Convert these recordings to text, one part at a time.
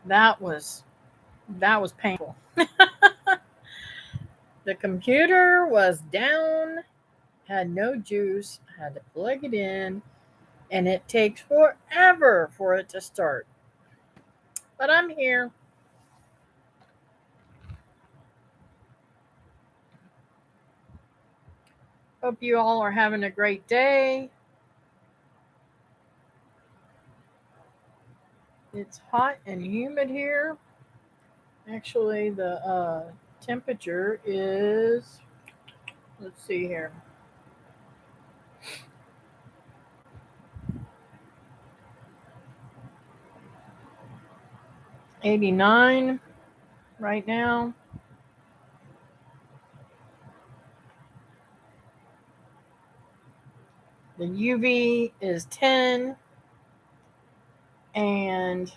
That was painful. The computer was down, had no juice, had to plug it in, and it takes forever for it to start. But I'm here. Hope you all are having a great day. It's hot and humid here. Actually, the temperature is, let's see here, 89 right now. The UV is 10, and it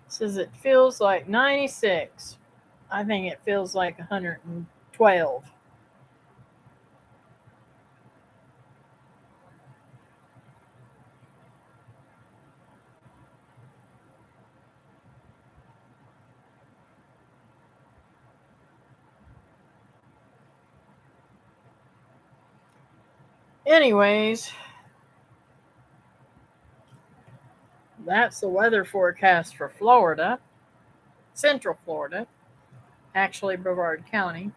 says it feels like 96. I think it feels like 112. Anyways, that's the weather forecast for Florida, Central Florida, actually Brevard County.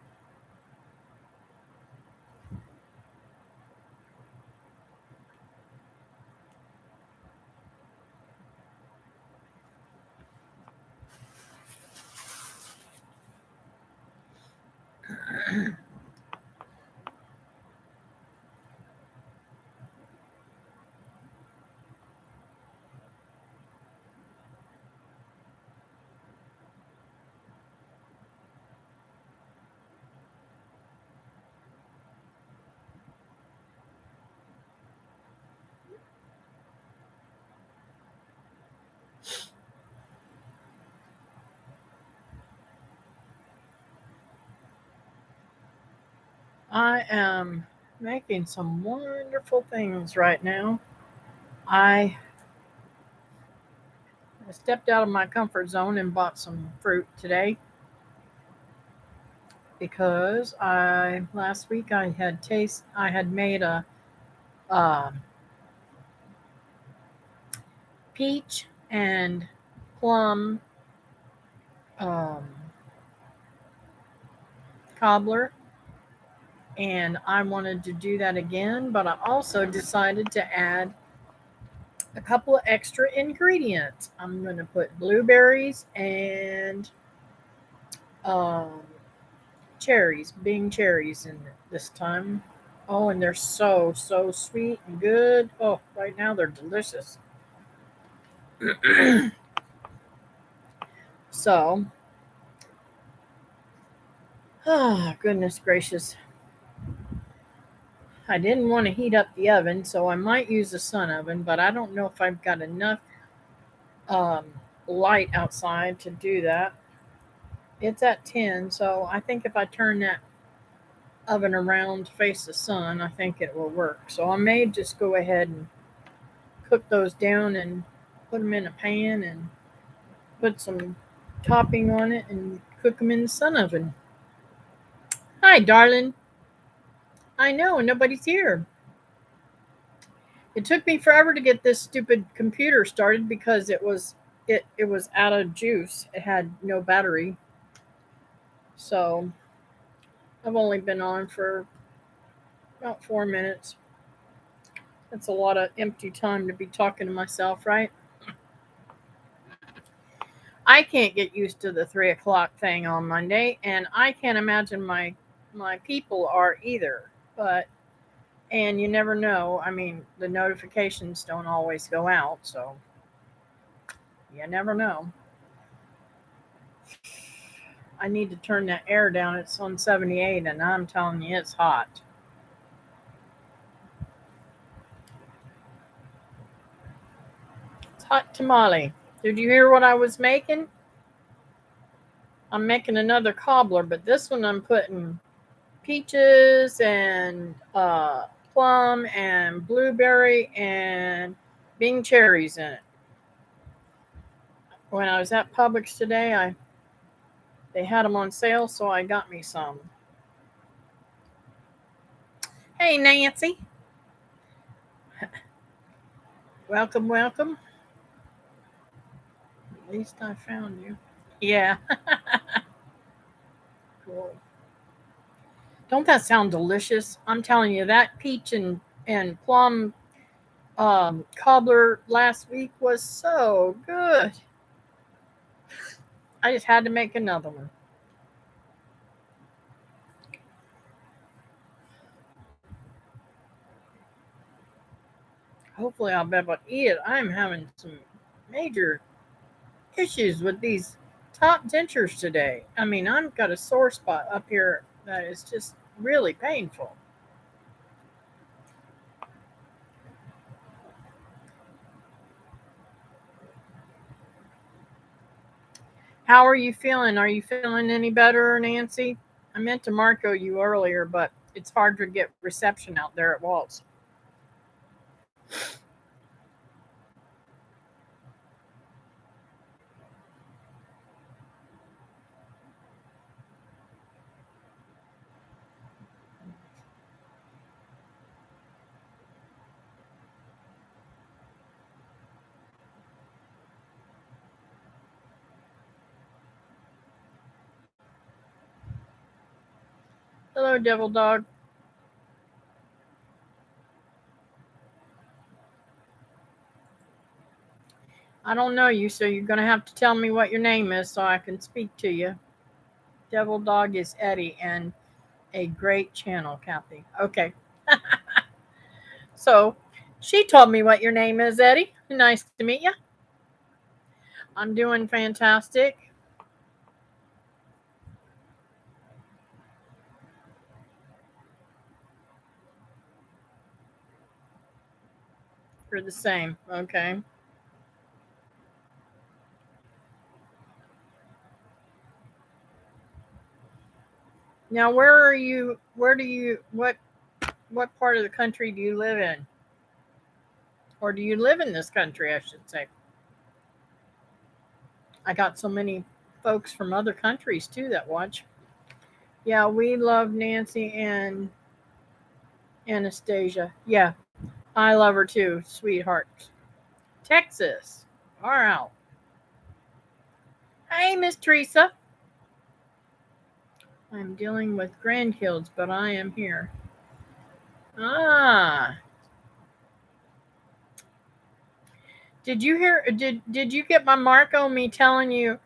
I am making some wonderful things right now. I stepped out of my comfort zone and bought some fruit today because I last week I had made a uh, peach and plum um, cobbler, and I wanted to do that again, but I also decided to add a couple of extra ingredients. I'm going to put blueberries and um, cherries, Bing cherries in it this time. Oh, and they're so sweet and good. Oh, right now they're delicious. So, ah, goodness gracious. I didn't want to heat up the oven, so I might use a sun oven, but I don't know if I've got enough um, light outside to do that. It's at 10, so I think if I turn that oven around to face the sun, I think it will work. So I may just go ahead and cook those down and put them in a pan and put some topping on it and cook them in the sun oven. Hi, darling. I know, nobody's here. It took me forever to get this stupid computer started because it was out of juice. It had no battery. So I've only been on for about 4 minutes. That's a lot of empty time to be talking to myself, right? I can't get used to the 3 o'clock thing on Monday, and I can't imagine my people are either. But and you never know. I mean, the notifications don't always go out, so you never know. I need to turn that air down. It's on 78, and I'm telling you, it's hot. It's hot tamale. Did you hear what I was making? I'm making another cobbler, but this one I'm putting peaches and plum and blueberry and Bing cherries in it. when I was at Publix today, they had them on sale, so I got me some. Hey, Nancy. Welcome, welcome. At least I found you. Yeah, cool. Don't that sound delicious? I'm telling you, that peach and plum cobbler last week was so good. I just had to make another one. Hopefully, I'll be able to eat it. I'm having some major issues with these top dentures today. I mean, I've got a sore spot up here that is just really painful. How are you feeling? Are you feeling any better, Nancy? I meant to Marco you earlier, but it's hard to get reception out there at Waltz. Hello, Devil Dog. I don't know you, so you're going to have to tell me what your name is so I can speak to you. Devil Dog is Eddie and a great channel, Kathy. Okay. So she told me what your name is, Eddie. Nice to meet you. I'm doing fantastic. You're the same. Okay. Now, where are you? Where do you? What part of the country do you live in? Or do you live in this country? I should say. I got so many folks from other countries too that watch. Yeah, we love Nancy and Anastasia. Yeah, I love her too, sweetheart. Texas. Far out. Hey, Miss Teresa. I'm dealing with grandkids, but I am here. Ah, did you hear? Did you get my mark on me telling you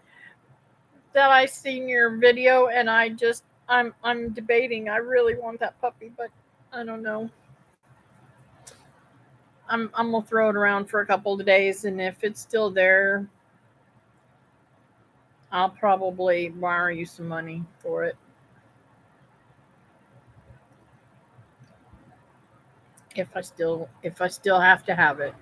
that I seen your video and I'm debating. I really want that puppy, but I don't know. I'm gonna throw it around for a couple of days, and if it's still there, I'll probably wire you some money for it if I still have to have it.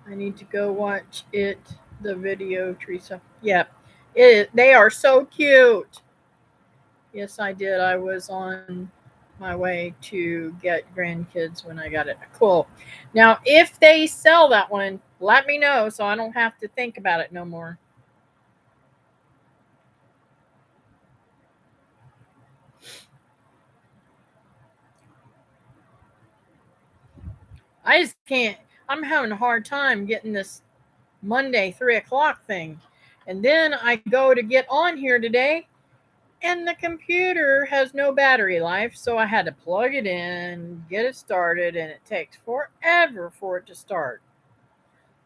I need to go watch it. The video, Teresa. Yeah, they are so cute. Yes, I did. I was on my way to get grandkids when I got it. Cool. Now, if they sell that one, let me know so I don't have to think about it no more. I just can't. I'm having a hard time getting this Monday 3 o'clock thing. And then I go to get on here today, and the computer has no battery life. So I had to plug it in, get it started, and it takes forever for it to start.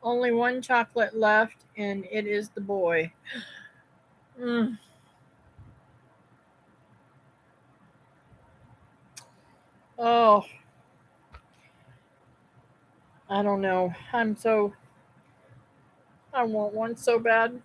Only one chocolate left, and it is the boy. Mm, oh, I don't know. I want one so bad.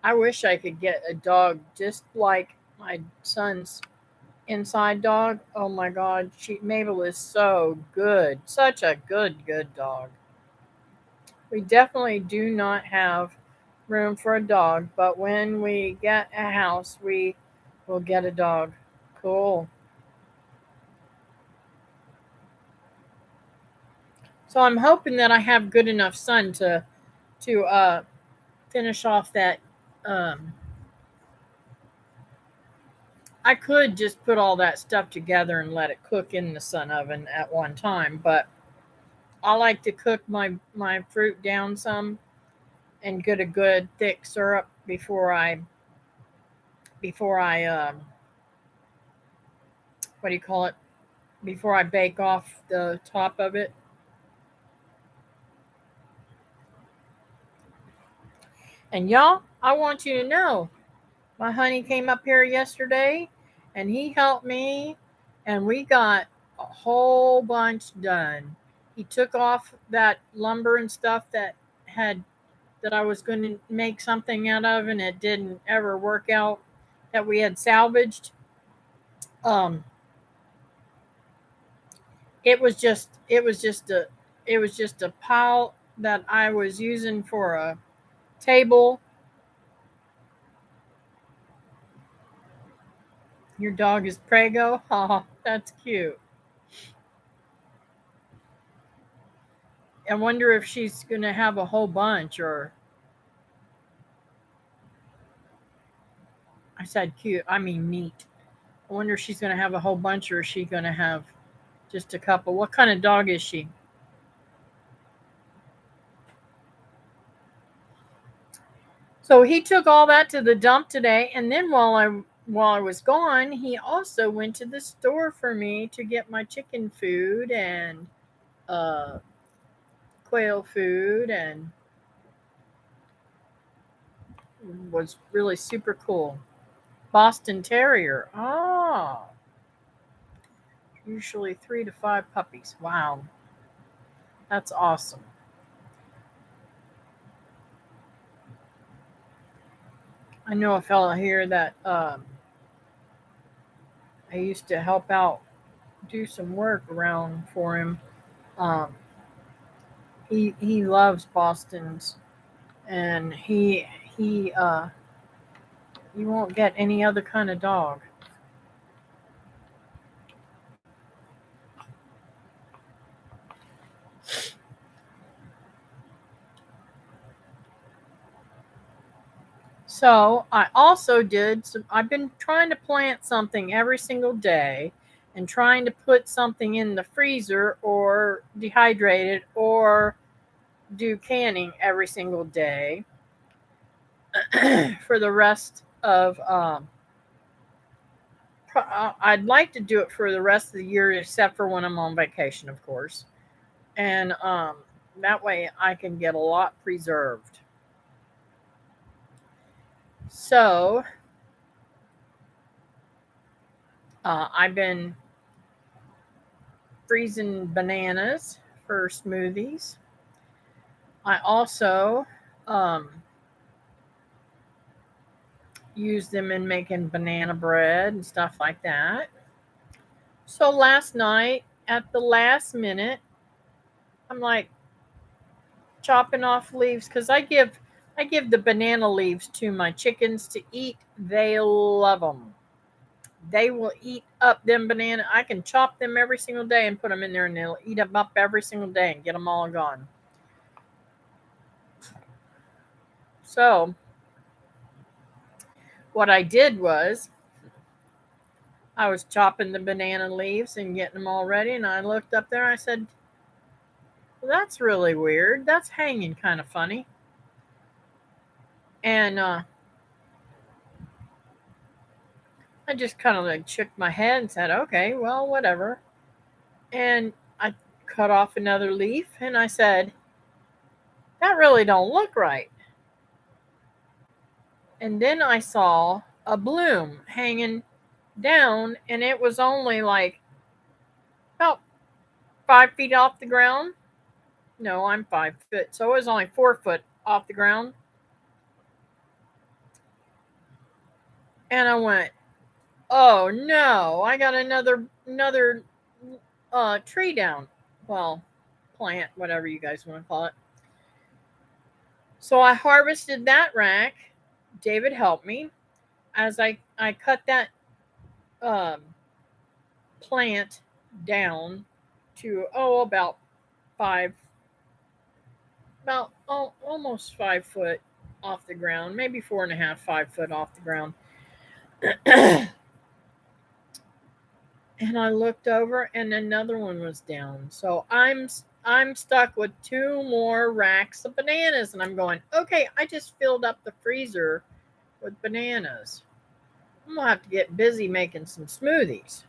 I wish I could get a dog just like my son's inside dog. Oh my God, Mabel is so good, such a good dog. We definitely do not have room for a dog, but when we get a house, we will get a dog. Cool. So I'm hoping that I have good enough sun to finish off that. Um, I could just put all that stuff together and let it cook in the sun oven at one time, but I like to cook my fruit down some and get a good thick syrup before I what do you call it, before I bake off the top of it. And y'all, I want you to know, my honey came up here yesterday and he helped me and we got a whole bunch done. He took off that lumber and stuff had that I was going to make something out of and it didn't ever work out, that we had salvaged. Um it was just a pile that I was using for a table. Your dog is Prego. Oh, that's cute. I wonder if she's going to have a whole bunch, or I said cute, I mean neat. I wonder if she's going to have a whole bunch, or is she going to have just a couple. What kind of dog is she? So he took all that to the dump today, and then while I was gone, he also went to the store for me to get my chicken food and uh, quail food, and was really super cool. Boston Terrier. Oh, usually 3 to 5 puppies. Wow, that's awesome. I know a fellow here that I used to help out do some work around for him. Um, he loves Boston's, and he won't get any other kind of dog. So I also did some. I've been trying to plant something every single day, and trying to put something in the freezer or dehydrate it or do canning every single day for the rest of. I'd like to do it for the rest of the year, except for when I'm on vacation, of course, and that way I can get a lot preserved. So I've been freezing bananas for smoothies. I also um, use them in making banana bread and stuff like that. So last night, at the last minute, I'm like chopping off leaves because I give the banana leaves to my chickens to eat. They love them. They will eat up them banana. I can chop them every single day and put them in there, and they'll eat them up every single day and get them all gone. So what I did was I was chopping the banana leaves and getting them all ready, and I looked up there. I said, well, "That's really weird. That's hanging kind of funny." And I just kind of like shook my head and said, "Okay, well, whatever." And I cut off another leaf, and I said, "That really don't look right." And then I saw a bloom hanging down, and it was only like about 5 feet off the ground. No, I'm 5 foot, so it was only 4 foot off the ground. And I went, oh no, I got another tree down. Well, plant, whatever you guys want to call it. So I harvested that rack. David helped me as I cut that um, plant down to about five, almost 5 foot off the ground, maybe 4.5, 5 foot off the ground. And I looked over, and another one was down. So I'm stuck with two more racks of bananas, and I'm going, okay, I just filled up the freezer with bananas. I'm gonna have to get busy making some smoothies.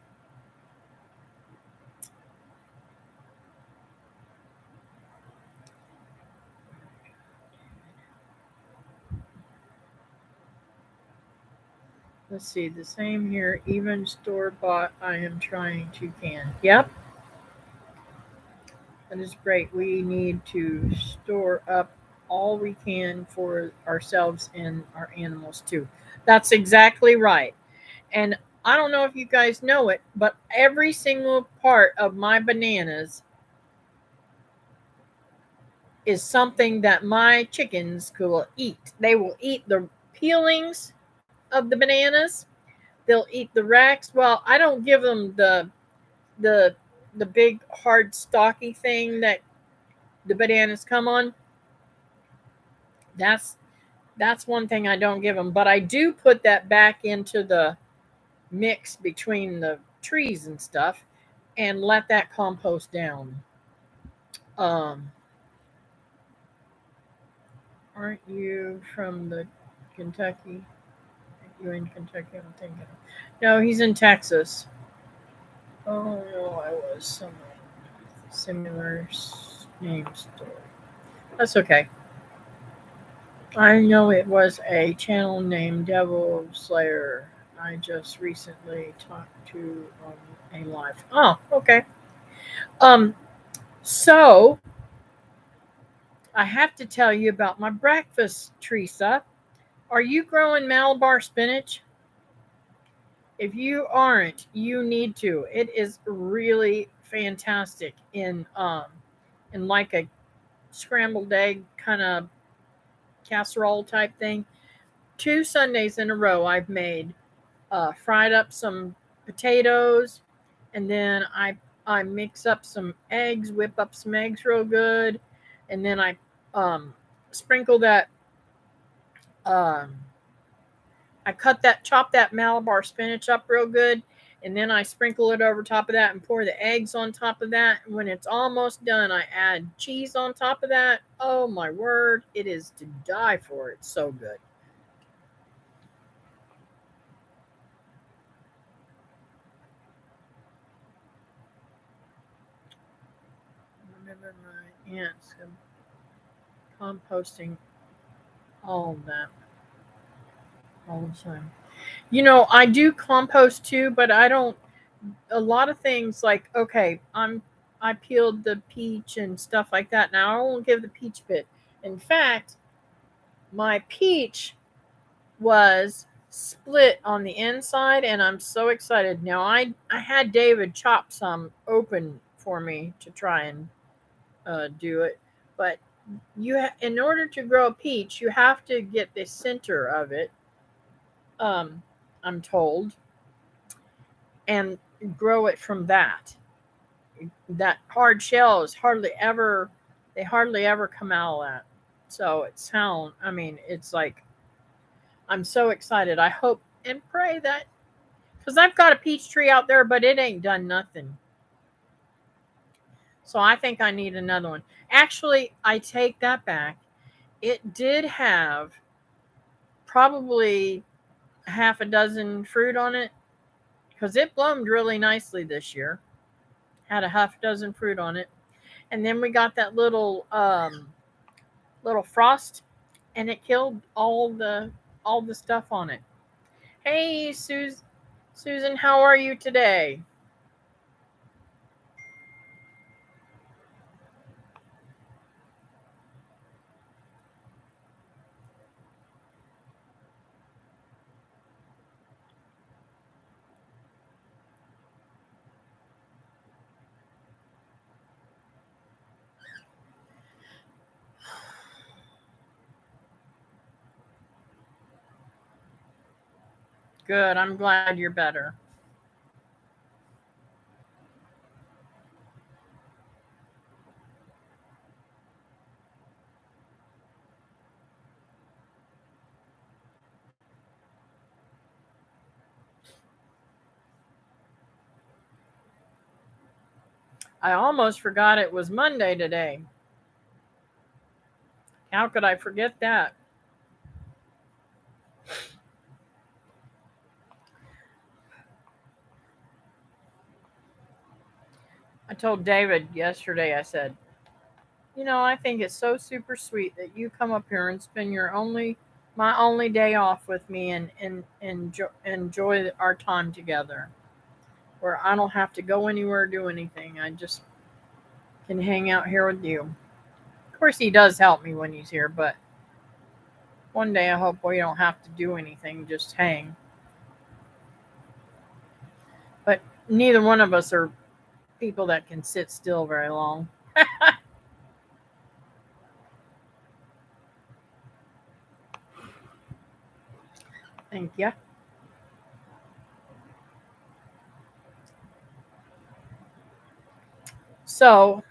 Let's see, the same here. Even store bought, I am trying to can. Yep, that is great. We need to store up all we can for ourselves and our animals too. That's exactly right. And I don't know if you guys know it, but every single part of my bananas is something that my chickens will eat. They will eat the peelings of the bananas. They'll eat the racks. Well, I don't give them the the big hard stocky thing that the bananas come on. That's that's one thing I don't give them, but I do put that back into the mix between the trees and stuff and let that compost down. Um, aren't you from the Kentucky? You in Kentucky? I'm thinking. No, he's in Texas. Oh no, I was somewhere similar name story. That's okay. I know it was a channel named Devil Slayer. I just recently talked to a live. Oh, okay. Um, so I have to tell you about my breakfast, Teresa. Are you growing Malabar spinach? If you aren't, you need to. It is really fantastic in like a scrambled egg kind of casserole type thing. 2 Sundays in a row I've made fried up some potatoes, and then I mix up some eggs, whip up some eggs real good, and then I sprinkle that um, chop that Malabar spinach up real good, and then I sprinkle it over top of that and pour the eggs on top of that. And when it's almost done, I add cheese on top of that. Oh my word, it is to die for. It's so good. I remember my aunts composting all of that all the time. I do compost too, but I don't. A lot of things like okay, I peeled the peach and stuff like that. Now I won't give the peach pit. In fact, my peach was split on the inside, and I'm so excited. Now I had David chop some open for me to try and do it, but in order to grow a peach, you have to get the center of it. Um, I'm told, and grow it from that. That hard shell is hardly ever. They hardly ever come out of that. So I mean, it's like I'm so excited. I hope and pray that because I've got a peach tree out there, but it ain't done nothing. So I think I need another one. Actually, I take that back. It did have probably half a dozen fruit on it because it bloomed really nicely this year. Had a half dozen fruit on it, and then we got that little frost, and it killed all the stuff on it. Hey, Susan, how are you today? Good. I'm glad you're better. I almost forgot it was Monday today. How could I forget that? I told David yesterday, I said, I think it's so super sweet that you come up here and spend my only day off with me and enjoy our time together where I don't have to go anywhere or do anything. I just can hang out here with you. Of course, he does help me when he's here, but one day I hope we don't have to do anything, just hang. But neither one of us are people that can sit still very long. Thank you. So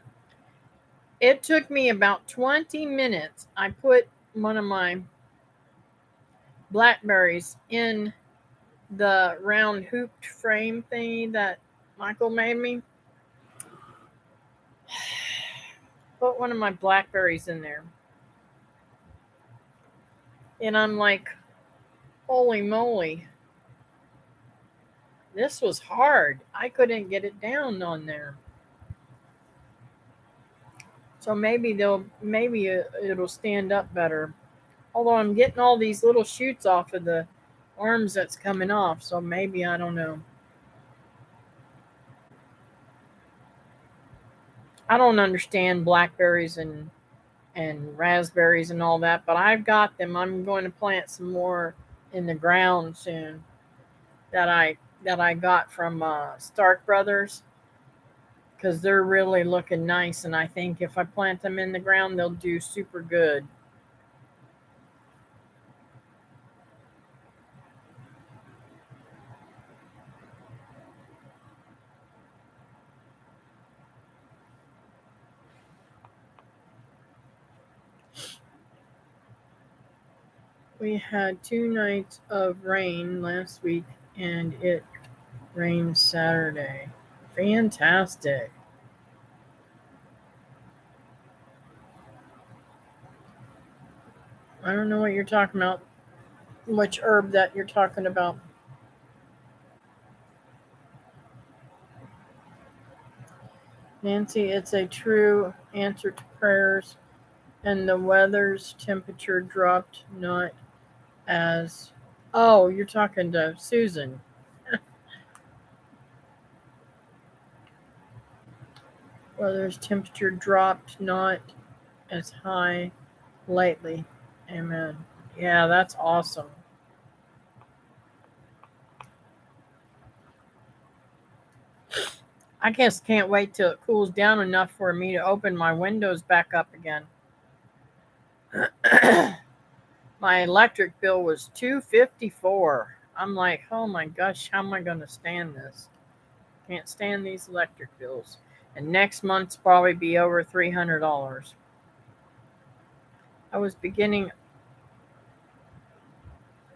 it took me about 20 minutes. I put one of my blackberries in the round hooped frame thingy that Michael made me. Put one of my blackberries in there. And I'm like, holy moly, this was hard. I couldn't get it down on there. So maybe it'll stand up better. Although I'm getting all these little shoots off of the arms that's coming off, so maybe I don't know. I don't understand blackberries and raspberries and all that, but I've got them. I'm going to plant some more in the ground soon that I got from Stark Brothers because they're really looking nice, and I think if I plant them in the ground, they'll do super good. We had 2 nights of rain last week, and it rained Saturday. Fantastic. I don't know what you're talking about, which herb that you're talking about. Nancy, it's a true answer to prayers, and the weather's temperature dropped not as. Oh, you're talking to Susan. Weather's temperature dropped not as high lately. Amen. Yeah, that's awesome. I guess can't wait till it cools down enough for me to open my windows back up again. My electric bill was $254. I'm like, oh my gosh, how am I going to stand this? Can't stand these electric bills. And next month's probably be over $300. I was beginning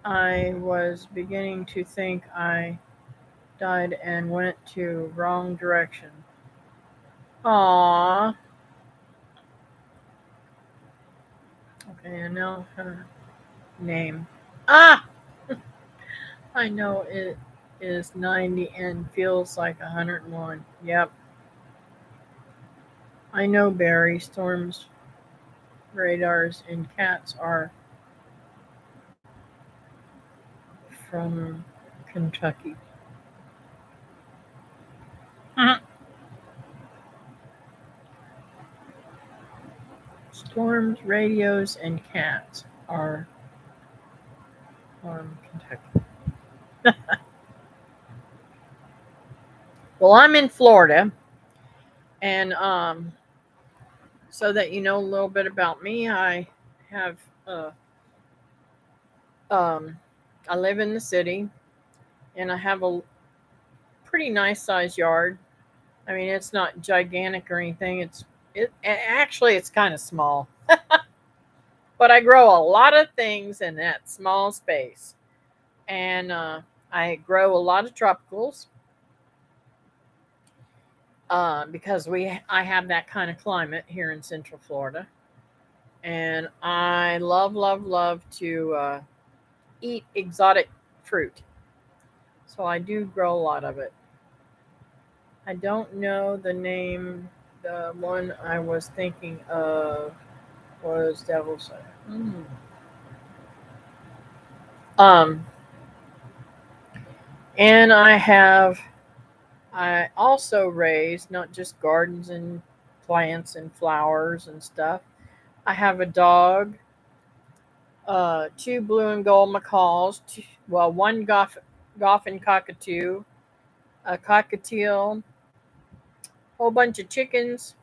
I was beginning to think I died and went to wrong direction. Aww. Okay, I know her name. Ah! I know it is 90 and feels like 101. Yep. I know Barry. Storms, radars, and cats are from Kentucky. Storms, radios, and cats are from Kentucky. Well, I'm in Florida, and so that you know a little bit about me, I have um, I live in the city. and I have a pretty nice sized yard. I mean, it's not gigantic or anything. Actually it's kind of small, but I grow a lot of things in that small space, and I grow a lot of tropicals because I have that kind of climate here in Central Florida, and I love to eat exotic fruit. So I do grow a lot of it. I don't know the name. The one I was thinking of was Devil's. Hmm. Um, and I also raise not just gardens and plants and flowers and stuff. I have a dog, two blue and gold macaws, one goffin cockatoo, a cockatiel, whole bunch of chickens,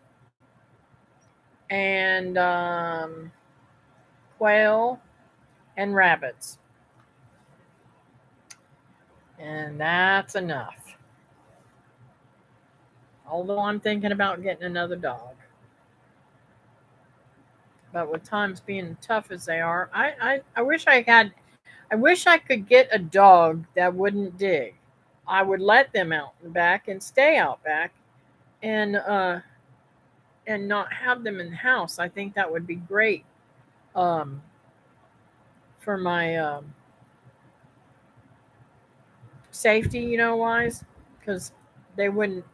and quail and rabbits, and that's enough. Although I'm thinking about getting another dog, but with times being tough as they are, I wish I had. I wish I could get a dog that wouldn't dig. I would let them out and back and stay out back, and not have them in the house. I think that would be great um, for my safety, wise, because they wouldn't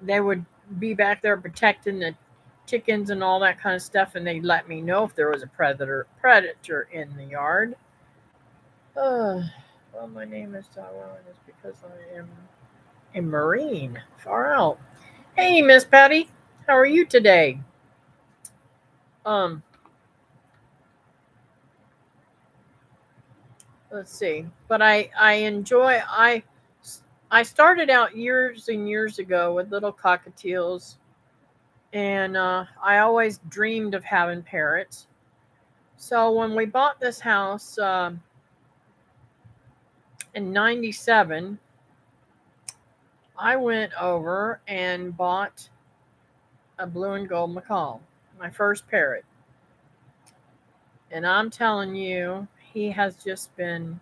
they would be back there protecting the chickens and all that kind of stuff, and they'd let me know if there was a predator in the yard. Uh, well, my name is Tyrone is because I am a Marine. Far out. Hey, Miss Patty, how are you today? Um, let's see. But I enjoy I started out years and years ago with little cockatiels, and I always dreamed of having parrots. So when we bought this house in '97, I went over and bought a blue and gold macaw, my first parrot, and I'm telling you, he has just been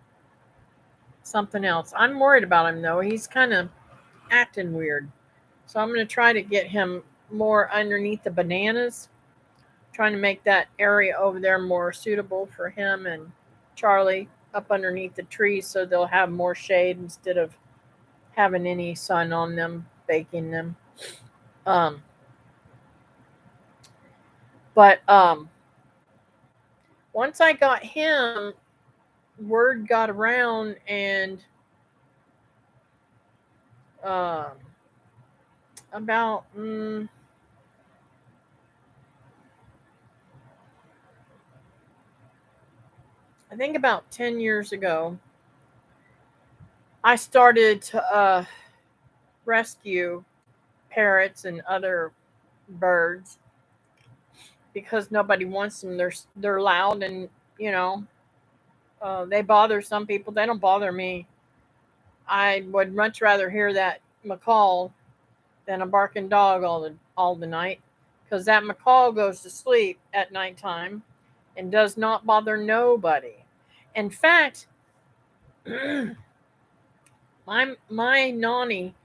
something else. I'm worried about him though. He's kind of acting weird. So I'm going to try to get him more underneath the bananas, trying to make that area over there more suitable for him and Charlie up underneath the trees so they'll have more shade instead of having any sun on them, baking them. Um, but once I got him, word got around, and um, about I think about 10 years ago, I started to rescue parrots and other birds because nobody wants them. They're loud, and you know they bother some people. They don't bother me. I would much rather hear that macaw than a barking dog all the night, because that macaw goes to sleep at nighttime and does not bother nobody. In fact, my nanny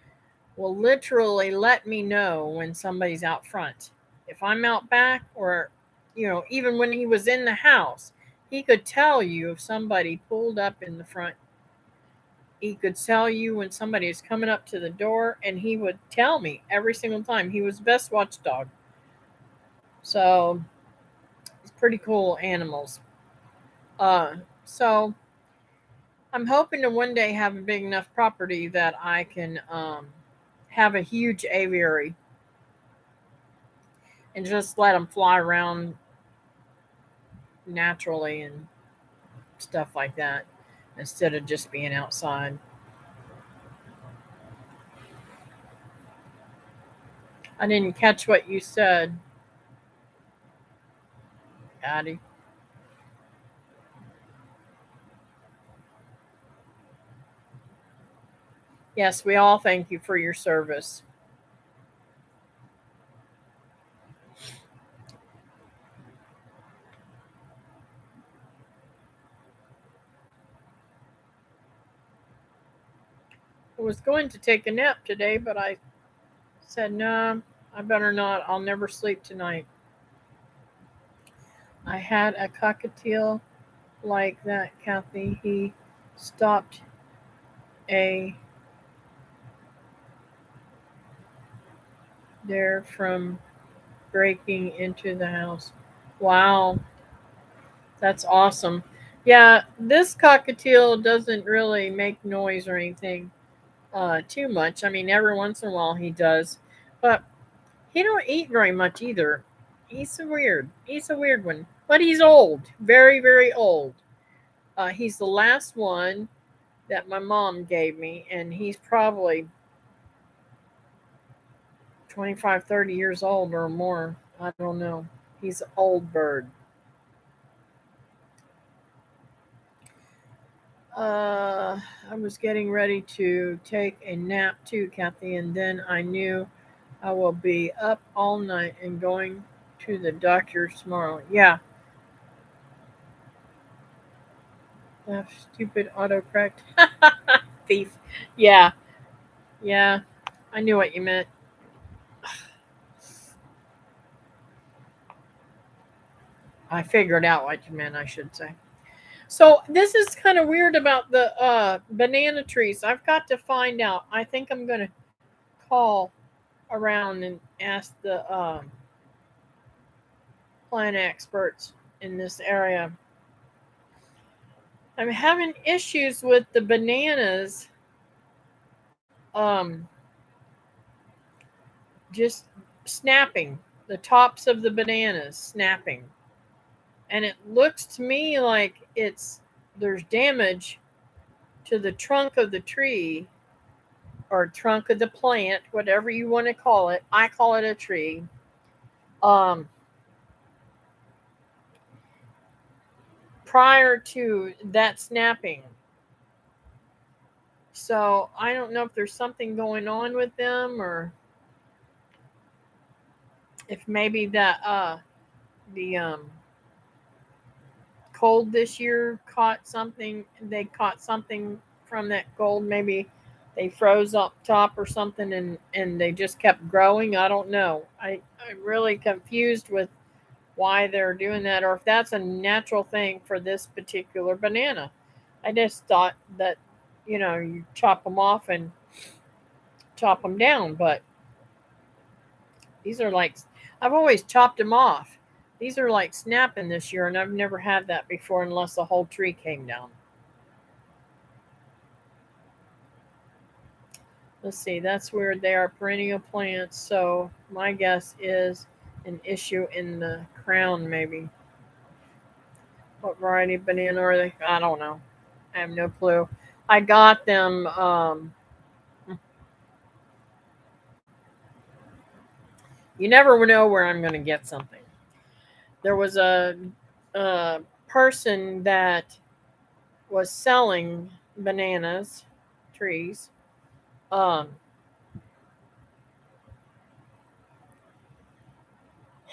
will literally let me know when somebody's out front. If I'm out back, or even when he was in the house, he could tell you if somebody pulled up in the front. He could tell you when somebody is coming up to the door, and he would tell me every single time. He was the best watchdog. So it's pretty cool animals. So I'm hoping to one day have a big enough property that I can have a huge aviary and just let them fly around naturally and stuff like that instead of just being outside. I didn't catch what you said, Addie. Yes, we all thank you for your service. I was going to take a nap today, but I said, no, I better not. I'll never sleep tonight. I had a cockatiel like that, Kathy. He stopped a dare from breaking into the house. Wow, that's awesome. Yeah, this cockatiel doesn't really make noise or anything too much. I mean, every once in a while he does, but he don't eat very much either. He's a weird. He's a weird one, but he's old, very very old. He's the last one that my mom gave me, and he's probably 25, 30 years old or more. I don't know. He's an old bird. I was getting ready to take a nap too, Kathy, and then I knew I will be up all night and going to the doctor tomorrow. Yeah, that stupid autocorrect thief. Yeah, yeah, I knew what you meant. I figured out what you meant, I should say. So this is kind of weird about the banana trees. I've got to find out. I think I'm going to call around and ask the plant experts in this area. I'm having issues with the bananas um, just snapping, the tops of the bananas snapping. And it looks to me like there's damage to the trunk of the tree or trunk of the plant, whatever you want to call it. I call it a tree. Um, Prior to that snapping. So I don't know if there's something going on with them or if maybe that the cold this year caught something. They caught something from that cold. Maybe they froze up top or something, and they just kept growing. I don't know. I'm really confused with why they're doing that, or if that's a natural thing for this particular banana. I just thought that you chop them off and chop them down, but these are like I've always chopped them off. These are like snapping this year, and I've never had that before unless the whole tree came down. Let's see, that's weird. They are perennial plants, so my guess is an issue in the crown, maybe. What variety of banana are they? I don't know. I have no clue. I got them. You never know where I'm going to get something. There was a person that was selling bananas trees. Um,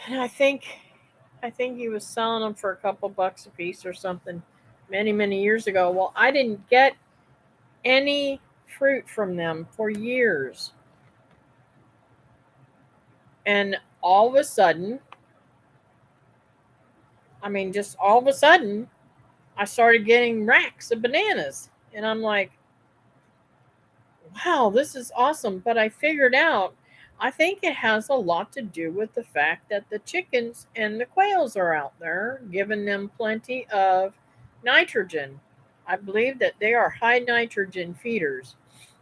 and I think he was selling them for a couple bucks a piece or something many many years ago. Well, I didn't get any fruit from them for years, and all of a sudden, I mean, just all of a sudden, I started getting racks of bananas, and I'm like, wow, this is awesome. But I figured out, I think it has a lot to do with the fact that the chickens and the quails are out there, giving them plenty of nitrogen. I believe that they are high nitrogen feeders.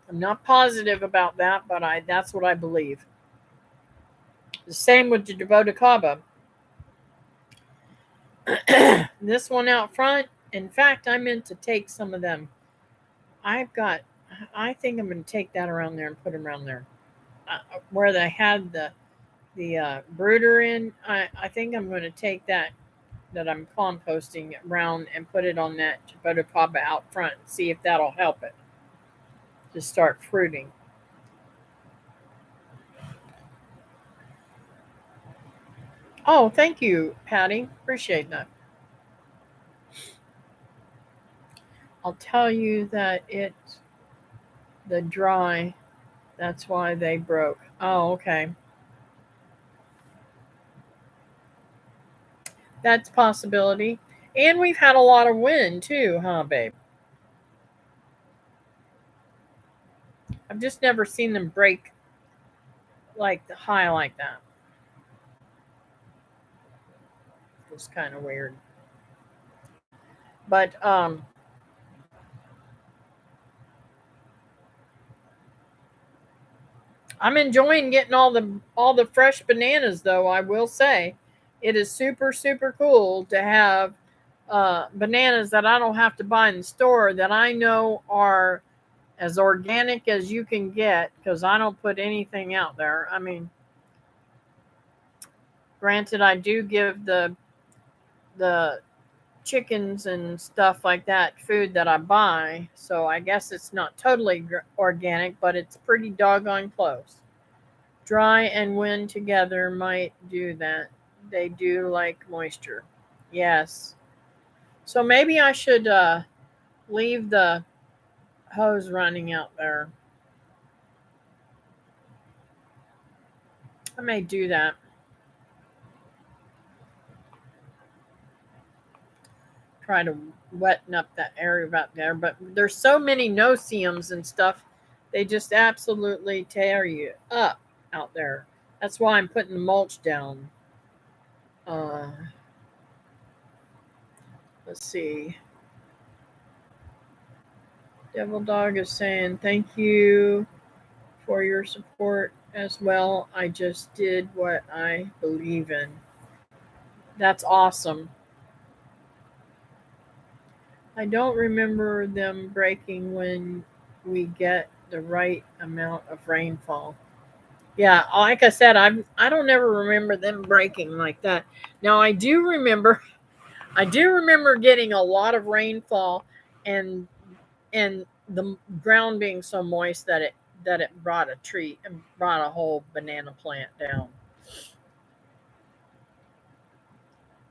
I'm not positive about that, but that's what I believe. The same with the Devotacaba. This one out front, in fact, I meant to take some of them. I've got, I think I'm going to take that around there and put them around there. Where they had the brooder in. I think I'm going to take that I'm composting around and put it on that Chipotle Paba out front and see if that'll help it. to start fruiting. Oh, thank you, Patty. Appreciate that. I'll tell you that it's the dry. That's why they broke. Oh, okay. That's a possibility. And we've had a lot of wind too, huh, babe? I've just never seen them break like the high like that. It's kind of weird. But I'm enjoying getting all the fresh bananas though, I will say. It is super super cool to have bananas that I don't have to buy in the store that I know are as organic as you can get because I don't put anything out there. I mean, granted, I do give the chickens and stuff like that food that I buy, so I guess it's not totally organic, but it's pretty doggone close. Dry and wind together might do that. They do like moisture. Yes. So maybe I should leave the hose running out there. I may do that. Try to wetten up that area back there. But there's so many no-see-ums and stuff. They just absolutely tear you up out there. That's why I'm putting the mulch down. Uh, let's see. Devil Dog is saying thank you for your support as well. I just did what I believe in. That's awesome. I don't remember them breaking when we get the right amount of rainfall. Yeah, like I said, I don't ever remember them breaking like that. Now I do remember getting a lot of rainfall and the ground being so moist that it brought a tree and brought a whole banana plant down.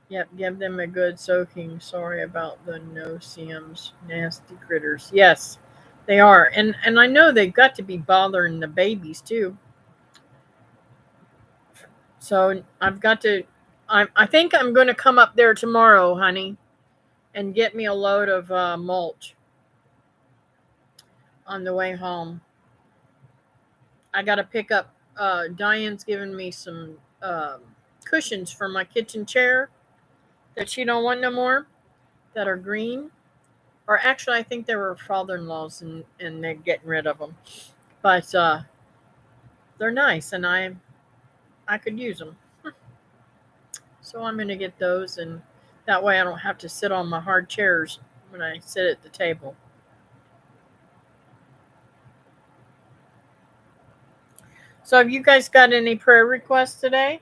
Yep, give them a good soaking. Sorry about the no-see-ums, nasty critters. Yes, they are, and I know they've got to be bothering the babies too. So I've got to. I think I'm going to come up there tomorrow, honey, and get me a load of mulch on the way home. I got to pick up. Diane's given me some cushions for my kitchen chair that she don't want no more that are green. Or actually, I think they were father-in-law's, and they're getting rid of them. But they're nice, and I could use them. So I'm going to get those, and that way I don't have to sit on my hard chairs when I sit at the table. So have you guys got any prayer requests today?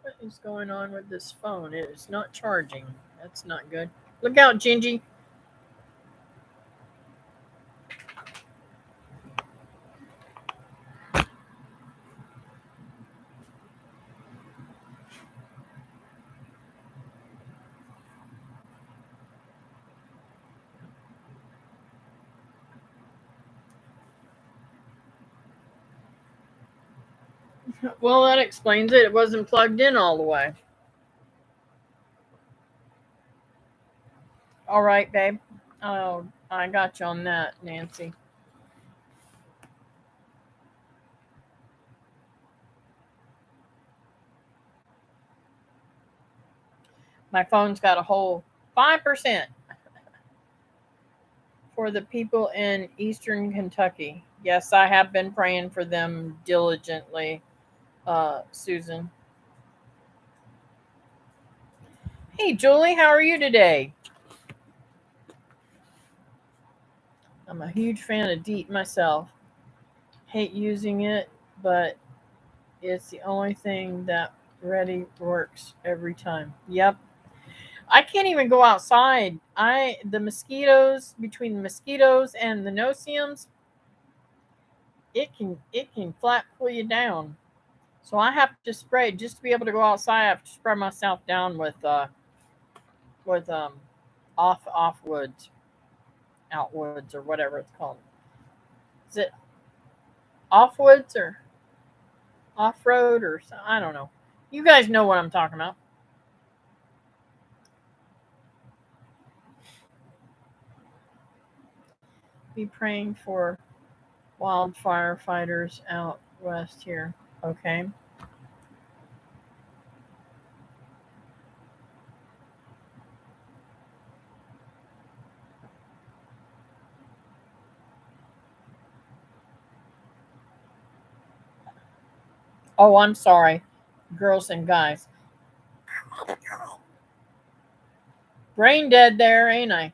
What is going on with this phone? It is not charging. That's not good. Look out, Gingy. Well, that explains it. It wasn't plugged in all the way. All right, babe. Oh, I got you on that, Nancy. My phone's got a whole 5% for the people in eastern Kentucky. Yes, I have been praying for them diligently, Susan. Hey, Julie, how are you today? I'm a huge fan of DEET myself. Hate using it, but it's the only thing that ready works every time. Yep. I can't even go outside. The mosquitoes, between the mosquitoes and the no-see-ums, it can flat pull you down. So I have to spray just to be able to go outside. I have to spray myself down with off woods, out woods or whatever it's called. Is it off woods or off road or I don't know. You guys know what I'm talking about. Be praying for wildfire fighters out west here. Okay. Oh, I'm sorry, girls and guys. Brain dead there, ain't I?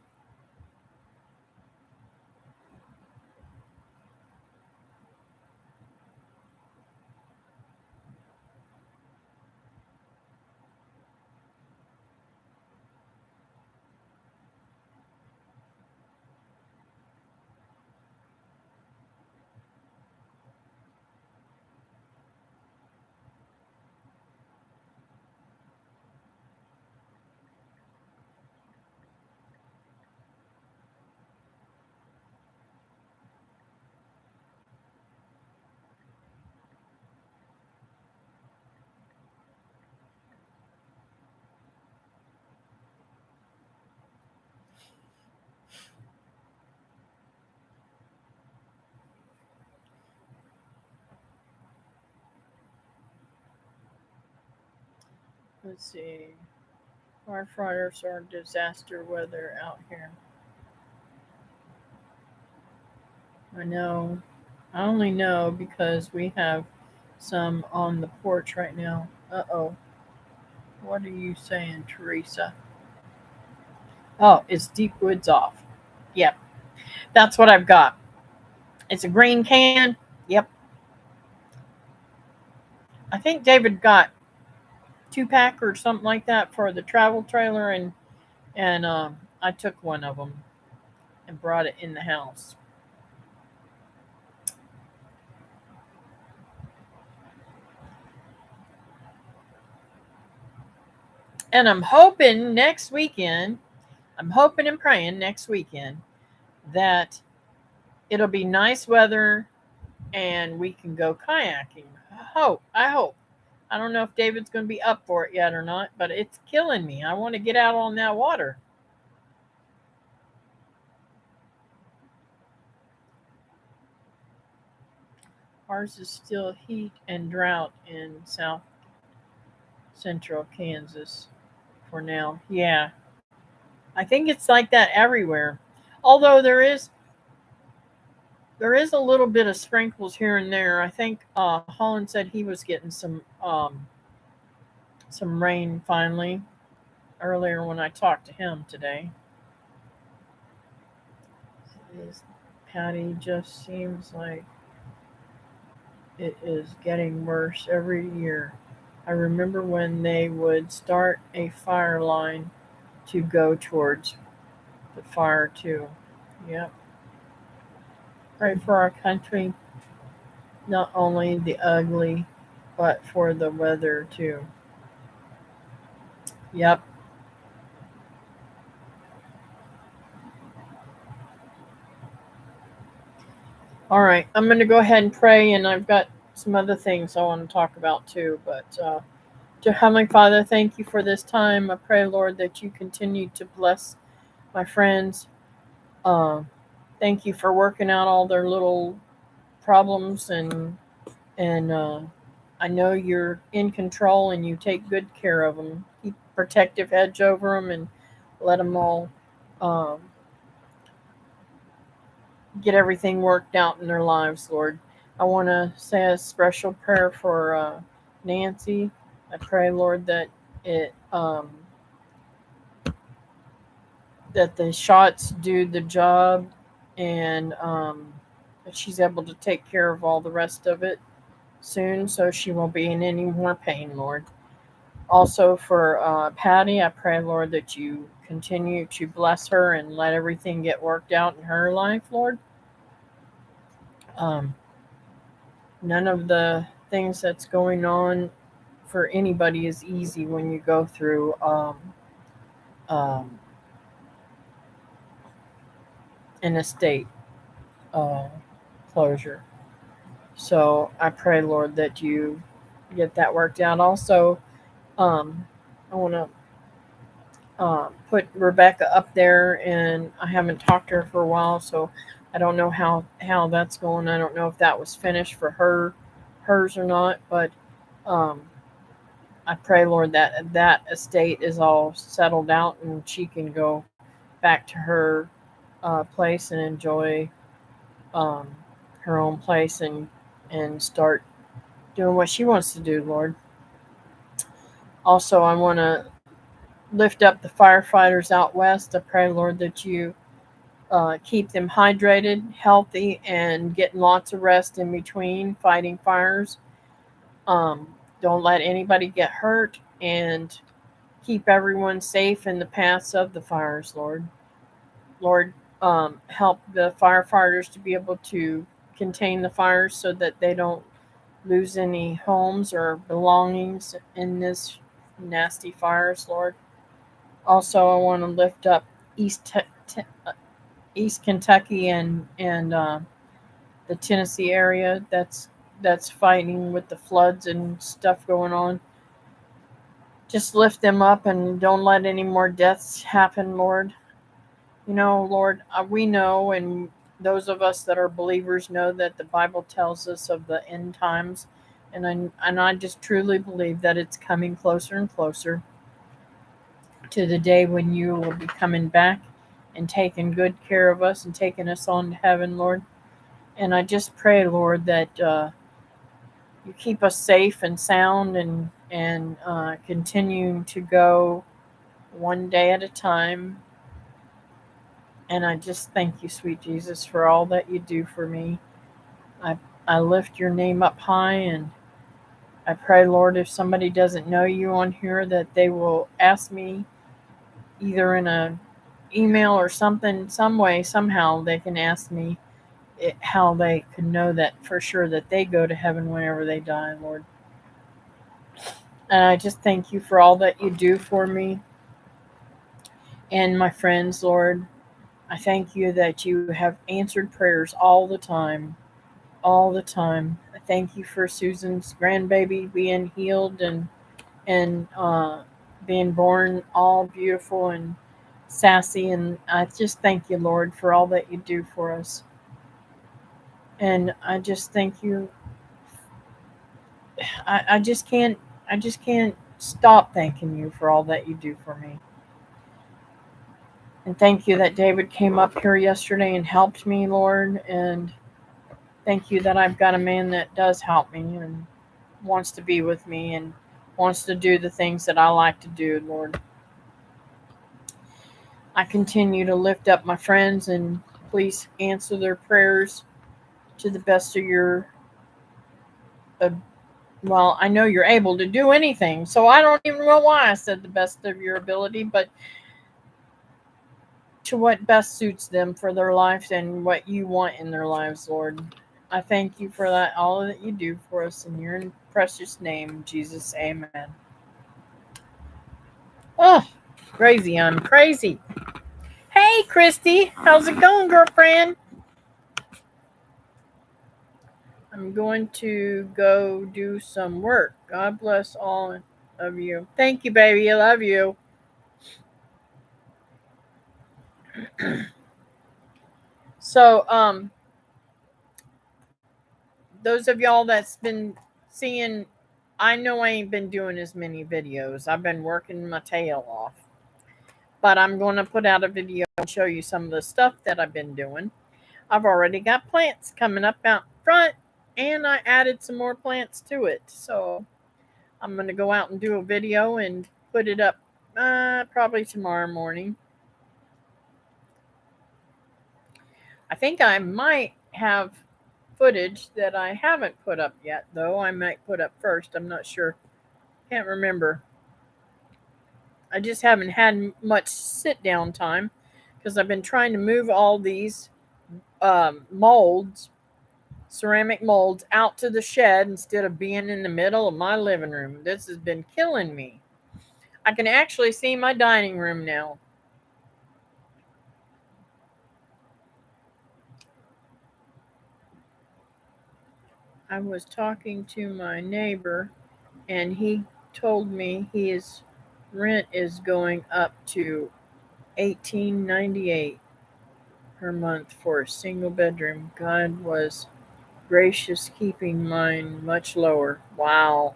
Let's see. Firefighters are disaster weather out here. I know. I only know because we have some on the porch right now. Uh oh. What are you saying, Teresa? Oh, it's deep woods off. Yep. That's what I've got. It's a green can. Yep. I think David got 2-pack or something like that for the travel trailer, and I took one of them and brought it in the house. And I'm hoping next weekend, I'm hoping and praying next weekend that it'll be nice weather and we can go kayaking. I hope. I don't know if David's going to be up for it yet or not, but it's killing me. I want to get out on that water. Ours is still heat and drought in south central Kansas for now. Yeah, I think it's like that everywhere. Although there is a little bit of sprinkles here and there. I think Holland said he was getting some rain finally earlier when I talked to him today. Is Patty just seems like it is getting worse every year. I remember when they would start a fire line to go towards the fire too. Yep. Pray for our country, not only the ugly, but for the weather too. Yep. All right. I'm going to go ahead and pray, and I've got some other things I want to talk about too. But dear Heavenly Father, thank you for this time. I pray, Lord, that you continue to bless my friends. Uh, Thank you for working out all their little problems, and I know you're in control and you take good care of them. Keep protective hedge over them and let them all um, get everything worked out in their lives, Lord. I want to say a special prayer for Nancy. I pray, Lord, that it that the shots do the job, and that she's able to take care of all the rest of it soon, so she won't be in any more pain, Lord. Also for Patty, I pray, Lord, that you continue to bless her and let everything get worked out in her life, Lord. Um, None of the things that's going on for anybody is easy when you go through um, an estate uh, closure. So I pray, Lord, that you get that worked out. Also, I want to put Rebecca up there, and I haven't talked to her for a while, so I don't know how that's going. I don't know if that was finished for hers or not, but um, I pray, Lord, that that estate is all settled out and she can go back to her place and enjoy um, her own place and start doing what she wants to do, Lord. Also, I want to lift up the firefighters out west. I pray, Lord, that you keep them hydrated, healthy, and getting lots of rest in between fighting fires. Don't let anybody get hurt, and keep everyone safe in the paths of the fires, Lord. Lord, help the firefighters to be able to contain the fires so that they don't lose any homes or belongings in this nasty fires, Lord. Also, I want to lift up East East Kentucky and the Tennessee area that's fighting with the floods and stuff going on. Just lift them up and don't let any more deaths happen, Lord. You know, Lord, we know, and those of us that are believers know that the Bible tells us of the end times, and I just truly believe that it's coming closer and closer to the day when you will be coming back and taking good care of us and taking us on to heaven, Lord. And I just pray, Lord, that you keep us safe and sound and continuing to go one day at a time. And I just thank you, sweet Jesus, for all that you do for me. I, I lift your name up high, and I pray, Lord, if somebody doesn't know you on here, that they will ask me either in a email or something, some way, somehow they can ask me how they can know that for sure that they go to heaven whenever they die, Lord. And I just thank you for all that you do for me and my friends, Lord. I thank you that you have answered prayers all the time, all the time. I thank you for Susan's grandbaby being healed and being born all beautiful and sassy. And I just thank you, Lord, for all that you do for us. And I just thank you. I just can't. I just can't stop thanking you for all that you do for me. And thank you that David came up here yesterday and helped me, Lord. And thank you that I've got a man that does help me and wants to be with me and wants to do the things that I like to do, Lord. I continue to lift up my friends, and please answer their prayers to the best of your uh, well, I know you're able to do anything, so I don't even know why I said the best of your ability, but to what best suits them for their lives and what you want in their lives, Lord. I thank you for that, all that you do for us in your precious name, Jesus. Amen. Oh, crazy. I'm crazy. Hey, Christy. How's it going, girlfriend? I'm going to go do some work. God bless all of you. Thank you, baby. I love you. So, those of y'all that's been seeing, I know I ain't been doing as many videos. I've been working my tail off. But I'm going to put out a video and show you some of the stuff that I've been doing. I've already got plants coming up out front, and I added some more plants to it. So I'm going to go out and do a video and put it up probably tomorrow morning. I think I might have footage that I haven't put up yet, though. I might put up first. I'm not sure. Can't remember. I just haven't had much sit down time because I've been trying to move all these molds, ceramic molds, out to the shed instead of being in the middle of my living room. This has been killing me. I can actually see my dining room now. I was talking to my neighbor, and he told me his rent is going up to 1898 per month for a single bedroom. God was gracious keeping mine much lower. Wow,